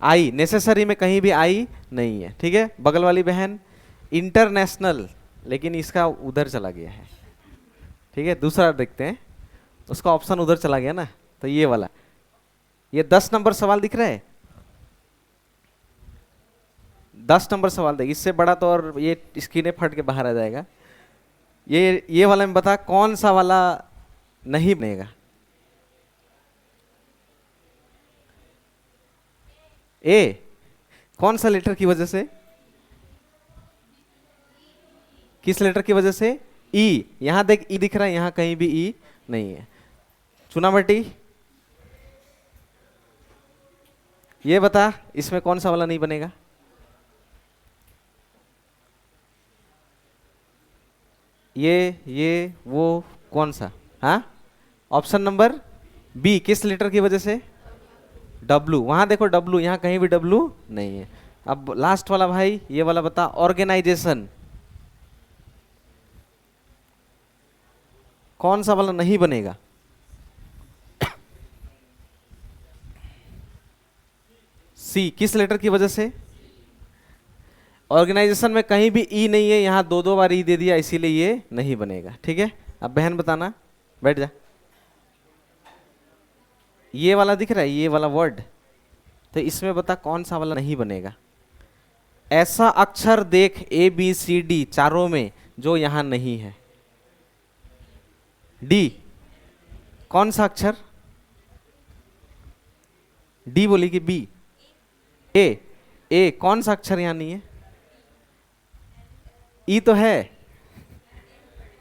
आई। नेसेसरी में कहीं भी आई नहीं है, ठीक है। बगल वाली बहन, इंटरनेशनल, लेकिन इसका उधर चला गया है, ठीक है। दूसरा देखते हैं, उसका ऑप्शन उधर चला गया ना, तो ये वाला, ये 10 नंबर सवाल दिख रहा है, 10 नंबर सवाल देख, इससे बड़ा तो और ये स्क्रीन फट के बाहर आ जाएगा। ये वाला में बता कौन सा वाला नहीं बनेगा? ए। कौन सा लेटर की वजह से? किस लेटर की वजह से? ई। यहां देख ई दिख रहा है, यहां कहीं भी ई नहीं है। चुनामटी, ये बता इसमें कौन सा वाला नहीं बनेगा? ये वो कौन सा? हाँ, ऑप्शन नंबर बी। किस लेटर की वजह से? डब्लू। वहां देखो डब्लू, यहां कहीं भी डब्लू नहीं है। अब लास्ट वाला भाई, ये वाला बता, ऑर्गेनाइजेशन, कौन सा वाला नहीं बनेगा? सी। किस लेटर की वजह से? ऑर्गेनाइजेशन में कहीं भी ई नहीं है, यहां दो दो बार ई दे दिया, इसीलिए ये नहीं बनेगा। ठीक है, अब बहन बताना, बैठ जा। ये वाला दिख रहा है, ये वाला वर्ड, तो इसमें बता कौन सा वाला नहीं बनेगा? ऐसा अक्षर देख ABCD चारों में जो यहां नहीं है। डी। कौन सा अक्षर? डी बोली कि बी? ए। ए कौन सा अक्षर यहां नहीं है? ई तो है।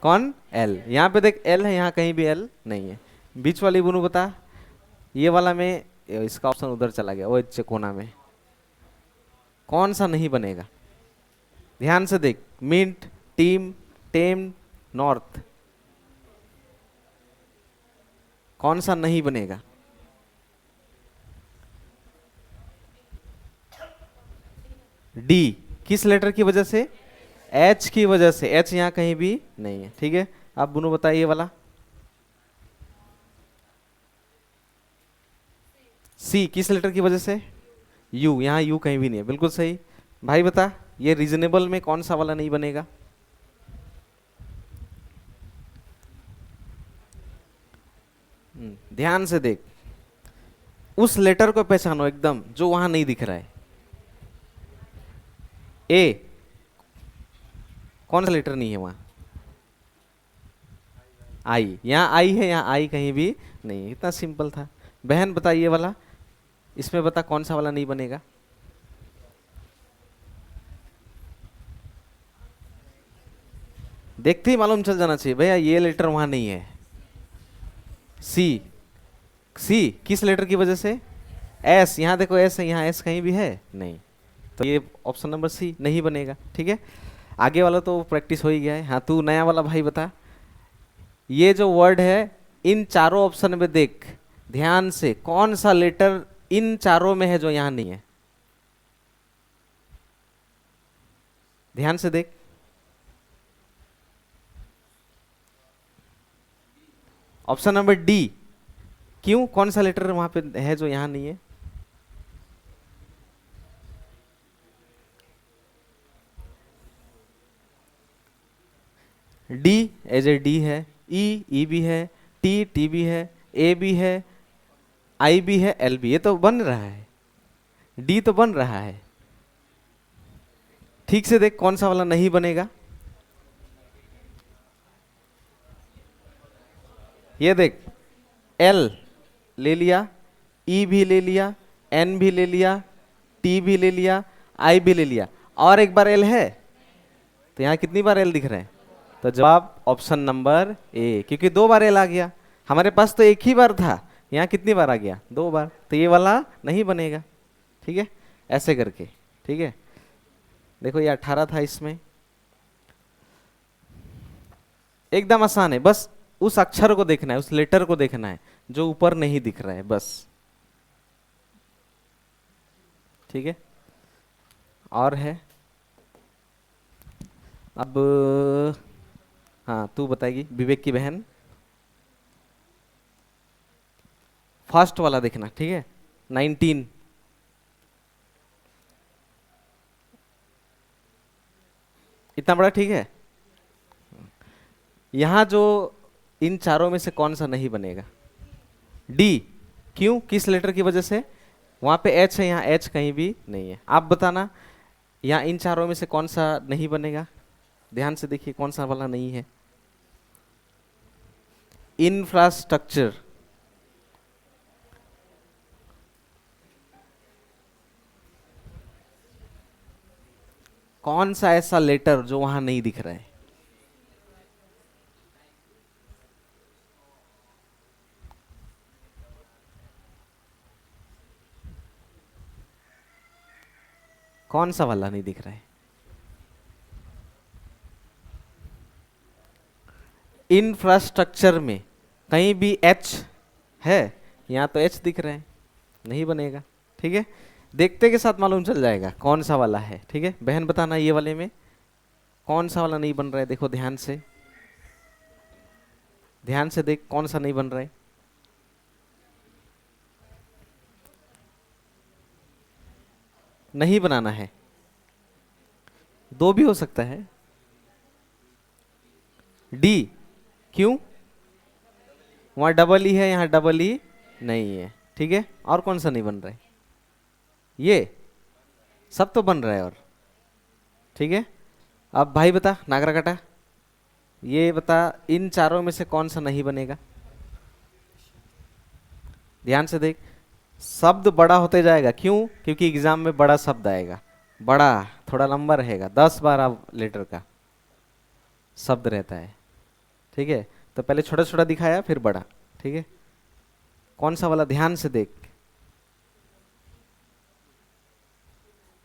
कौन? एल। यहां पे देख एल है, यहां कहीं भी एल नहीं है। बीच वाली बुनू बता, ये वाला में इसका ऑप्शन उधर चला गया, वो कोना में कौन सा नहीं बनेगा? ध्यान से देख, मिंट, टीम, टेम, नॉर्थ, कौन सा नहीं बनेगा? डी। किस लेटर की वजह से? एच की वजह से। एच यहां कहीं भी नहीं है। ठीक है, आप बुनू बताइए वाला। सी। किस लेटर की वजह से? यू। यहां यू कहीं भी नहीं है, बिल्कुल सही। भाई बता, ये रीजनेबल में कौन सा वाला नहीं बनेगा? ध्यान से देख, उस लेटर को पहचानो एकदम जो वहां नहीं दिख रहा है। ए। कौन सा लेटर नहीं है वहां? आई। यहां आई है, यहां आई कहीं भी नहीं है। इतना सिंपल था। बहन बताइए वाला, इसमें बता कौन सा वाला नहीं बनेगा? देखते ही मालूम चल जाना चाहिए भैया, ये लेटर वहां नहीं है। सी। सी किस लेटर की वजह से? एस। यहां देखो एस है, यहां एस कहीं भी है नहीं, तो ये ऑप्शन नंबर सी नहीं बनेगा। ठीक है, आगे वाला तो प्रैक्टिस हो ही गया है। हाँ, तू नया वाला भाई बता, ये जो वर्ड है इन चारों ऑप्शन में देख ध्यान से, कौन सा लेटर इन चारों में है जो यहां नहीं है? ध्यान से देख। Option number D. क्यों? कौन सा लेटर वहां पे है जो यहां नहीं है? डी एज ए डी है, ई भी है, टी भी है, ए भी है, आई भी है, एल भी। ये तो बन रहा है, डी तो बन रहा है। ठीक से देख कौन सा वाला नहीं बनेगा। ये देख, एल ले लिया, ई भी ले लिया, एन भी ले लिया, टी भी ले लिया, आई भी ले लिया, और एक बार एल है, तो यहाँ कितनी बार एल दिख रहे हैं? तो जवाब ऑप्शन नंबर ए, क्योंकि दो बार एल आ गया। हमारे पास तो एक ही बार था, यहाँ कितनी बार आ गया? दो बार, तो ये वाला नहीं बनेगा। ठीक है, ऐसे करके। ठीक है, देखो ये 18 था, इसमें एकदम आसान है, बस उस अक्षर को देखना है, उस लेटर को देखना है जो ऊपर नहीं दिख रहा है, बस। ठीक है, और है अब। हाँ, तू बताएगी विवेक की बहन। फर्स्ट वाला देखना, ठीक है, 19। इतना बड़ा, ठीक है। यहां जो इन चारों में से कौन सा नहीं बनेगा? डी। क्यों? किस लेटर की वजह से? वहां पे एच है, यहाँ एच कहीं भी नहीं है। आप बताना, यहाँ इन चारों में से कौन सा नहीं बनेगा? ध्यान से देखिए कौन सा वाला नहीं है। इंफ्रास्ट्रक्चर। कौन सा ऐसा लेटर जो वहां नहीं दिख रहा है? कौन सा वाला नहीं दिख रहा है? इंफ्रास्ट्रक्चर में कहीं भी एच है? यहाँ तो एच दिख रहा है, नहीं बनेगा। ठीक है, देखते के साथ मालूम चल जाएगा कौन सा वाला है। ठीक है, बहन बताना ये वाले में कौन सा वाला नहीं बन रहा है। देखो ध्यान से, ध्यान से देख कौन सा नहीं बन रहा है। नहीं बनाना है, दो भी हो सकता है। डी, क्यों? वहां डबल ई है, यहाँ डबल ई नहीं है। ठीक है, और कौन सा नहीं बन रहा है? ये सब तो बन रहा है। और ठीक है, अब भाई बता नागराकाटा, ये बता इन चारों में से कौन सा नहीं बनेगा? ध्यान से देख, शब्द बड़ा होते जाएगा। क्यों? क्योंकि एग्जाम में बड़ा शब्द आएगा, बड़ा थोड़ा लंबा रहेगा, 10-12 लेटर का शब्द रहता है। ठीक है, तो पहले छोटा छोटा दिखाया फिर बड़ा। ठीक है, कौन सा वाला? ध्यान से देख,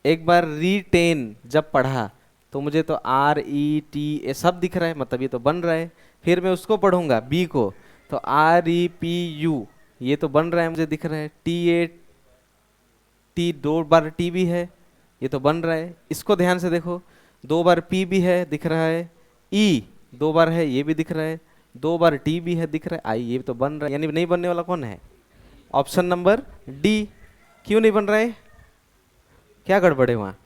एक बार रीटेन जब पढ़ा तो मुझे तो RET सब दिख रहा है, मतलब ये तो बन रहा है। फिर मैं उसको पढ़ूंगा बी को, तो REPU ये तो बन रहा है, मुझे दिख रहा है। TAT 2 बार T भी है, ये तो बन रहा है। इसको ध्यान से देखो, 2 बार P भी है, दिख रहा है। E 2 बार है, ये भी दिख रहा है। 2 बार T भी है, दिख रहा है। I ये तो बन रहा है, यानी नहीं बनने वाला कौन है? Option number D. क्यों नहीं बन रहा है? क्या गड़बड़ है वहाँ?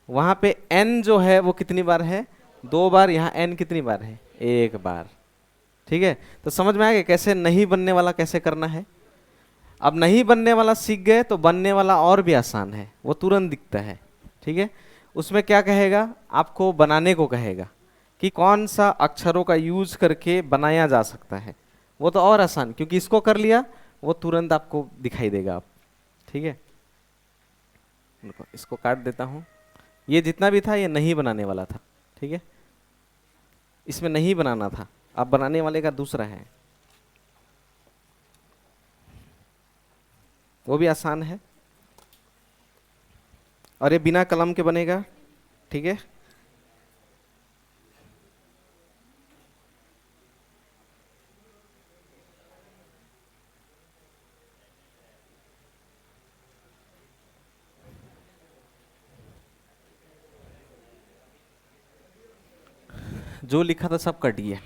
वहाँ पे N जो है वो कितनी बार है? 2 बार। यहाँ N कितनी बार है? 1 बार। ठीक है, तो समझ में आ गया कैसे नहीं बनने वाला कैसे करना है। अब नहीं बनने वाला सीख गए तो बनने वाला और भी आसान है, वो तुरंत दिखता है। ठीक है, उसमें क्या कहेगा? आपको बनाने को कहेगा कि कौन सा अक्षरों का यूज करके बनाया जा सकता है। वो तो और आसान, क्योंकि इसको कर लिया वो तुरंत आपको दिखाई देगा। आप ठीक है, इसको काट देता हूँ। ये जितना भी था ये नहीं बनाने वाला था। ठीक है, इसमें नहीं बनाना था, अब बनाने वाले का दूसरा है, वो भी आसान है और ये बिना कलम के बनेगा। ठीक है, जो लिखा था सब कट गया।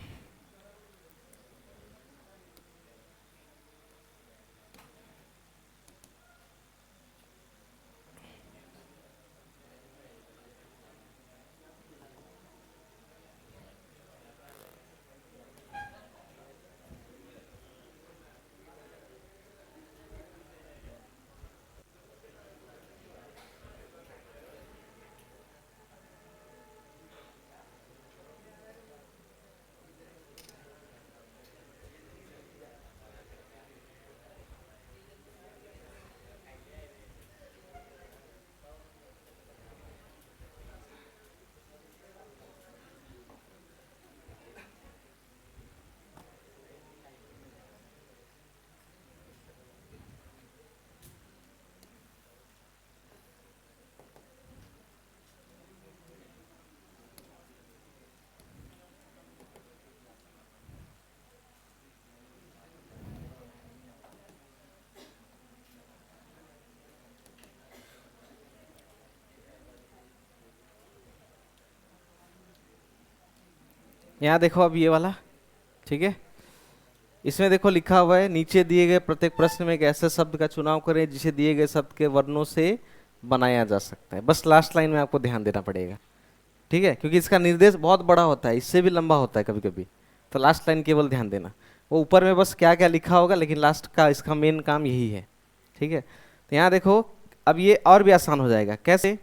यहाँ देखो अब ये वाला। ठीक है, इसमें देखो लिखा हुआ है, नीचे दिए गए प्रत्येक प्रश्न में एक ऐसे शब्द का चुनाव करें जिसे दिए गए शब्द के वर्णों से बनाया जा सकता है। बस लास्ट लाइन में आपको ध्यान देना पड़ेगा। ठीक है, क्योंकि इसका निर्देश बहुत बड़ा होता है, इससे भी लंबा होता है कभी कभी, तो लास्ट लाइन केवल ध्यान देना। वो ऊपर में बस क्या क्या लिखा होगा, लेकिन लास्ट का इसका मेन काम यही है। ठीक है, तो यहाँ देखो अब ये और भी आसान हो जाएगा। कैसे?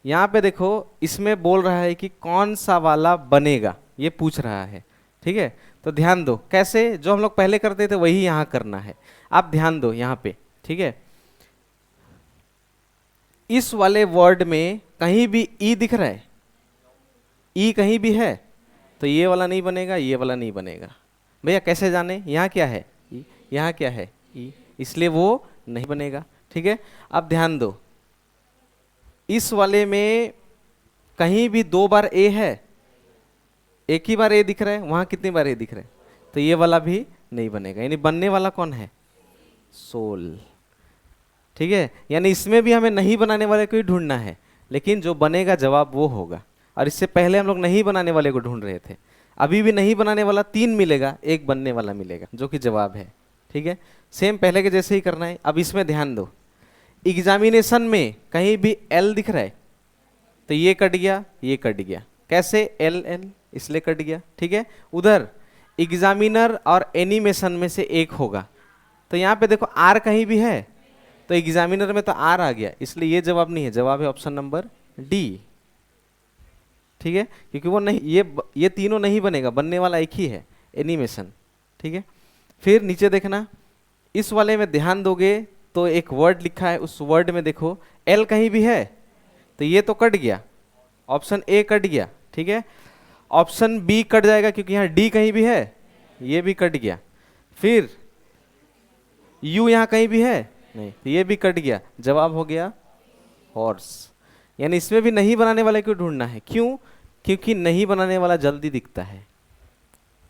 यहाँ पे देखो, इसमें बोल रहा है कि कौन सा वाला बनेगा, ये पूछ रहा है। ठीक है, तो ध्यान दो कैसे, जो हम लोग पहले करते थे वही यहाँ करना है। आप ध्यान दो यहाँ पे। ठीक है, इस वाले वर्ड में कहीं भी ई दिख रहा है, ई कहीं भी है, तो ये वाला नहीं बनेगा, ये वाला नहीं बनेगा। भैया कैसे जाने, यहाँ क्या है ई, यहाँ क्या है ई, इसलिए वो नहीं बनेगा। ठीक है, अब ध्यान दो, इस वाले में कहीं भी दो बार ए है, एक ही बार ए दिख रहा है, वहां कितनी बार ए दिख रहा है, तो ये वाला भी नहीं बनेगा। यानी बनने वाला कौन है, सोल। ठीक है, यानी इसमें भी हमें नहीं बनाने वाले को ही ढूंढना है, लेकिन जो बनेगा जवाब वो होगा। और इससे पहले हम लोग नहीं बनाने वाले को ढूंढ रहे थे, अभी भी नहीं बनाने वाला 3 मिलेगा, एक बनने वाला मिलेगा जो कि जवाब है। ठीक है, सेम पहले के जैसे ही करना है। अब इसमें ध्यान दो, एग्जामिनेशन में कहीं भी एल दिख रहा है, तो ये कट गया, ये कट गया, कैसे एल एल, इसलिए कट गया। ठीक है, उधर एग्जामिनर और एनिमेशन में से एक होगा, तो यहाँ पे देखो आर कहीं भी है, तो एग्जामिनर में तो आर आ गया, इसलिए ये जवाब नहीं है, जवाब है ऑप्शन नंबर डी। ठीक है, क्योंकि वो नहीं, ये तीनों नहीं बनेगा, बनने वाला एक ही है, एनिमेशन। ठीक है, फिर नीचे देखना, इस वाले में ध्यान दोगे तो एक वर्ड लिखा है, उस वर्ड में देखो एल कहीं भी है, तो ये तो कट गया, ऑप्शन ए कट गया। ठीक है, ऑप्शन बी कट जाएगा क्योंकि यहाँ डी कहीं भी है, ये भी कट गया। फिर यू यहाँ कहीं भी है नहीं, तो ये भी कट गया, जवाब हो गया हॉर्स। यानी इसमें भी नहीं बनाने वाले को ढूंढना है, क्यों, क्योंकि नहीं बनाने वाला जल्दी दिखता है।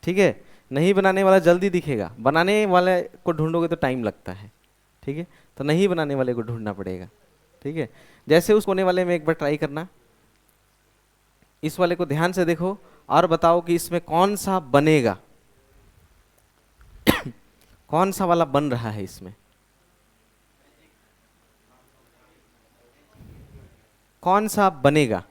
ठीक है, नहीं बनाने वाला जल्दी दिखेगा, बनाने वाले को ढूंढोगे तो टाइम लगता है। ठीक है, तो नहीं बनाने वाले को ढूंढना पड़ेगा। ठीक है, जैसे उस होने वाले में एक बार ट्राई करना, इस वाले को ध्यान से देखो और बताओ कि इसमें कौन सा बनेगा कौन सा वाला बन रहा है इसमें, कौन सा बनेगा।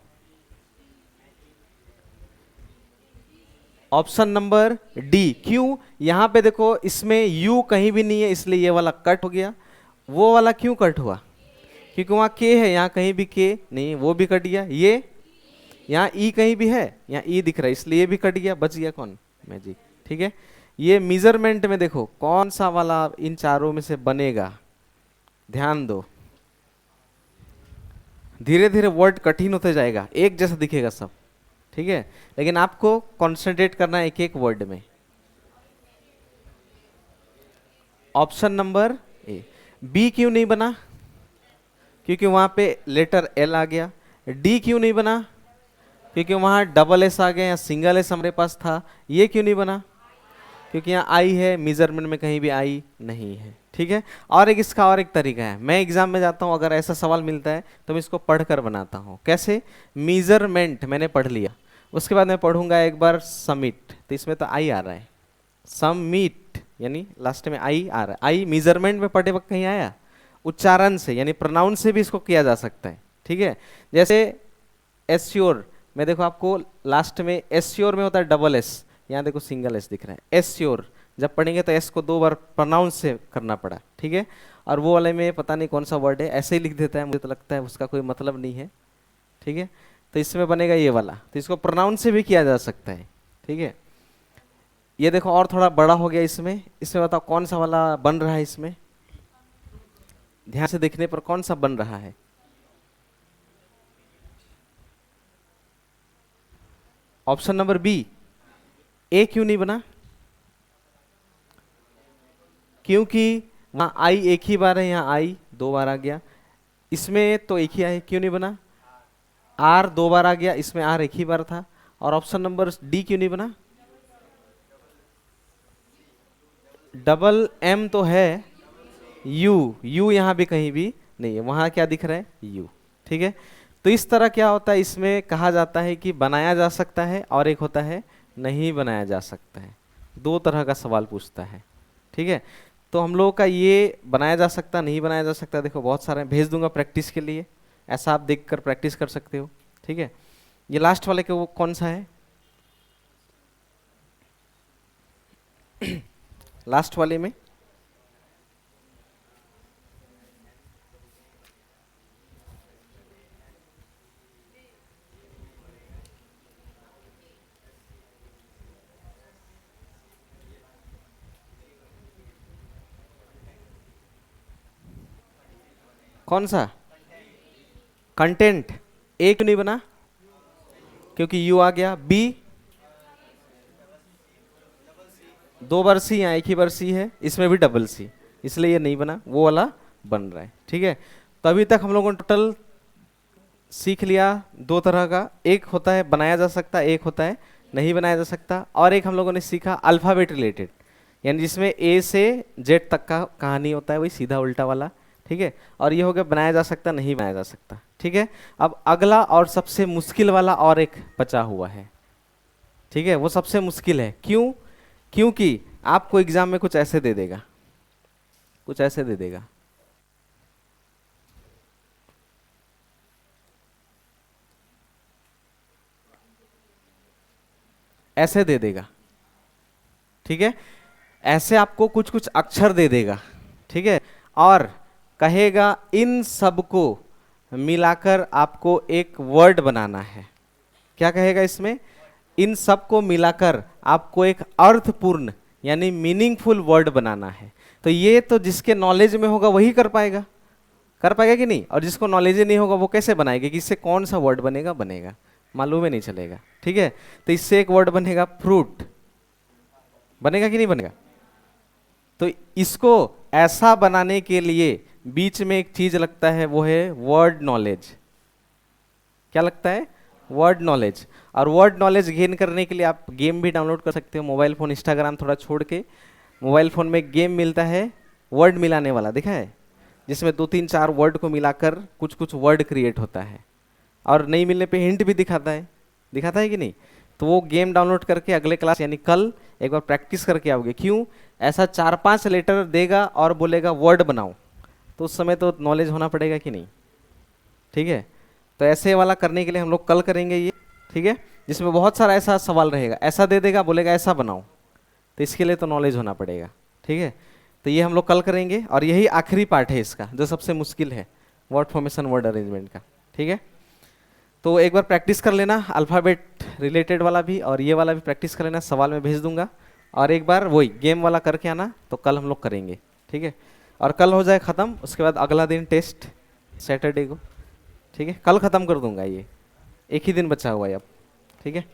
Option number D. क्यों, यहां पे देखो इसमें यू कहीं भी नहीं है, इसलिए ये वाला कट हो गया। वो वाला क्यों कट हुआ, क्योंकि वहां के है, यहाँ कहीं भी के नहीं, वो भी कट गया। ये यहाँ ई कहीं भी है, यहाँ ई दिख रहा है, इसलिए ये भी कट गया, बच गया कौन, मैजिक। ठीक है, ये मेजरमेंट में देखो कौन सा वाला इन चारों में से बनेगा, ध्यान दो। धीरे धीरे वर्ड कठिन होते जाएगा, एक जैसा दिखेगा सब। ठीक है, लेकिन आपको कॉन्सेंट्रेट करना है एक एक वर्ड में। Option number A. बी क्यों नहीं बना, क्योंकि वहां पे लेटर एल आ गया। डी क्यों नहीं बना, क्योंकि वहां डबल एस आ गया, या सिंगल एस हमारे पास था। ये क्यों नहीं बना, क्योंकि यहाँ आई है, मेजरमेंट में कहीं भी आई नहीं है। ठीक है, और एक इसका और एक तरीका है, मैं एग्जाम में जाता हूँ, अगर ऐसा सवाल मिलता है तो मैं इसको पढ़कर बनाता हूँ। कैसे, मेजरमेंट मैंने पढ़ लिया, उसके बाद मैं पढ़ूंगा एक बार समिट, तो इसमें तो आई आ रहा है, समिट यानी लास्ट में आई आ रहा है। आई मेजरमेंट में पढ़े वक्त कहीं आया, उच्चारण से यानी प्रोनाउन से भी इसको किया जा सकता है। ठीक है, जैसे एस्योर में देखो आपको लास्ट में एस्योर में होता है डबल एस, यहाँ देखो सिंगल एस दिख रहा है। एस्योर जब पढ़ेंगे तो एस को 2 बार प्रोनाउंस से करना पड़ा। ठीक है, और वो वाले में पता नहीं कौन सा वर्ड है, ऐसे ही लिख देता है, मुझे तो लगता है उसका कोई मतलब नहीं है। ठीक है, तो इसमें बनेगा ये वाला, तो इसको प्रोनाउंस से भी किया जा सकता है। ठीक है, ये देखो और थोड़ा बड़ा हो गया इसमें, इसमें बताओ कौन सा वाला बन रहा है इसमें, ध्यान से देखने पर कौन सा बन रहा है। Option number B. ए क्यों नहीं बना, क्योंकि वहां आई एक ही बार है, यहाँ आई 2 बार आ गया, इसमें तो एक ही आई, क्यों नहीं बना। आर 2 बार आ गया, इसमें आर एक ही बार था। और ऑप्शन नंबर डी क्यों नहीं बना, डबल एम तो है, यू, यू यहाँ भी कहीं भी नहीं है, वहां क्या दिख रहा है, यू। ठीक है, तो इस तरह क्या होता है, इसमें कहा जाता है कि बनाया जा सकता है, और एक होता है नहीं बनाया जा सकता है। 2 तरह का सवाल पूछता है। ठीक है, तो हम लोगों का ये बनाया जा सकता, नहीं बनाया जा सकता, देखो बहुत सारे भेज दूंगा प्रैक्टिस के लिए, ऐसा आप देखकर प्रैक्टिस कर सकते हो। ठीक है, ये लास्ट वाले के वो कौन सा है लास्ट वाले में कौन सा, कंटेंट ए क्यों नहीं बना? क्योंकि यू आ गया। बी, दो बार सी या एक ही बार सी है, इसमें भी डबल सी, इसलिए ये नहीं बना, वो वाला बन रहा है। ठीक है, तो अभी तक हम लोगों ने टोटल सीख लिया दो तरह का, एक होता है बनाया जा सकता, एक होता है नहीं बनाया जा सकता, और एक हम लोगों ने सीखा अल्फ़ाबेट रिलेटेड, यानी जिसमें ए से जेड तक का कहानी होता है, वही सीधा उल्टा वाला। ठीक है, और ये हो गया बनाया जा सकता नहीं बनाया जा सकता। ठीक है, अब अगला और सबसे मुश्किल वाला और एक बचा हुआ है। ठीक है, वो सबसे मुश्किल है। क्यों? क्योंकि आपको एग्जाम में कुछ ऐसे दे देगा, कुछ ऐसे दे देगा, ऐसे दे देगा। ठीक है, ऐसे आपको कुछ कुछ अक्षर दे देगा। ठीक है, और कहेगा इन सब को मिलाकर आपको एक वर्ड बनाना है। क्या कहेगा इसमें? इन सब को मिलाकर आपको एक अर्थपूर्ण यानी मीनिंगफुल वर्ड बनाना है। तो ये तो जिसके नॉलेज में होगा वही कर पाएगा, कर पाएगा कि नहीं? और जिसको नॉलेज ही नहीं होगा वो कैसे बनाएगा कि इससे कौन सा वर्ड बनेगा? बनेगा, मालूम ही नहीं चलेगा। ठीक है, तो इससे एक वर्ड बनेगा फ्रूट, बनेगा कि नहीं बनेगा? तो इसको ऐसा बनाने के लिए बीच में एक चीज लगता है, वो है वर्ड नॉलेज। क्या लगता है? Word knowledge. और वर्ड नॉलेज गेन करने के लिए आप गेम भी डाउनलोड कर सकते हो, मोबाइल फ़ोन इंस्टाग्राम थोड़ा छोड़ के मोबाइल फ़ोन में एक गेम मिलता है वर्ड मिलाने वाला, देखा है? जिसमें 2 3 4 वर्ड को मिलाकर कुछ कुछ वर्ड क्रिएट होता है, और नहीं मिलने पे हिंट भी दिखाता है, दिखाता है कि नहीं? तो वो गेम डाउनलोड करके अगले क्लास यानी कल एक बार प्रैक्टिस करके आओगे। क्यों? ऐसा 4 5 लेटर देगा और बोलेगा वर्ड बनाओ, तो उस समय तो नॉलेज होना पड़ेगा कि नहीं? ठीक है, तो ऐसे वाला करने के लिए हम लोग कल करेंगे ये। ठीक है, जिसमें बहुत सारा ऐसा सवाल रहेगा, ऐसा दे देगा बोलेगा ऐसा बनाओ, तो इसके लिए तो नॉलेज होना पड़ेगा। ठीक है, तो ये हम लोग कल करेंगे, और यही आखिरी पार्ट है इसका जो सबसे मुश्किल है, वर्ड फॉर्मेशन वर्ड अरेंजमेंट का। ठीक है, तो एक बार प्रैक्टिस कर लेना अल्फ़ाबेट रिलेटेड वाला भी, और ये वाला भी प्रैक्टिस कर लेना, सवाल में भेज दूंगा, और एक बार वही गेम वाला करके आना, तो कल हम लोग करेंगे। ठीक है, और कल हो जाए ख़त्म, उसके बाद अगला दिन टेस्ट सैटरडे को। ठीक है, कल ख़त्म कर दूंगा, ये एक ही दिन बचा हुआ है अब। ठीक है।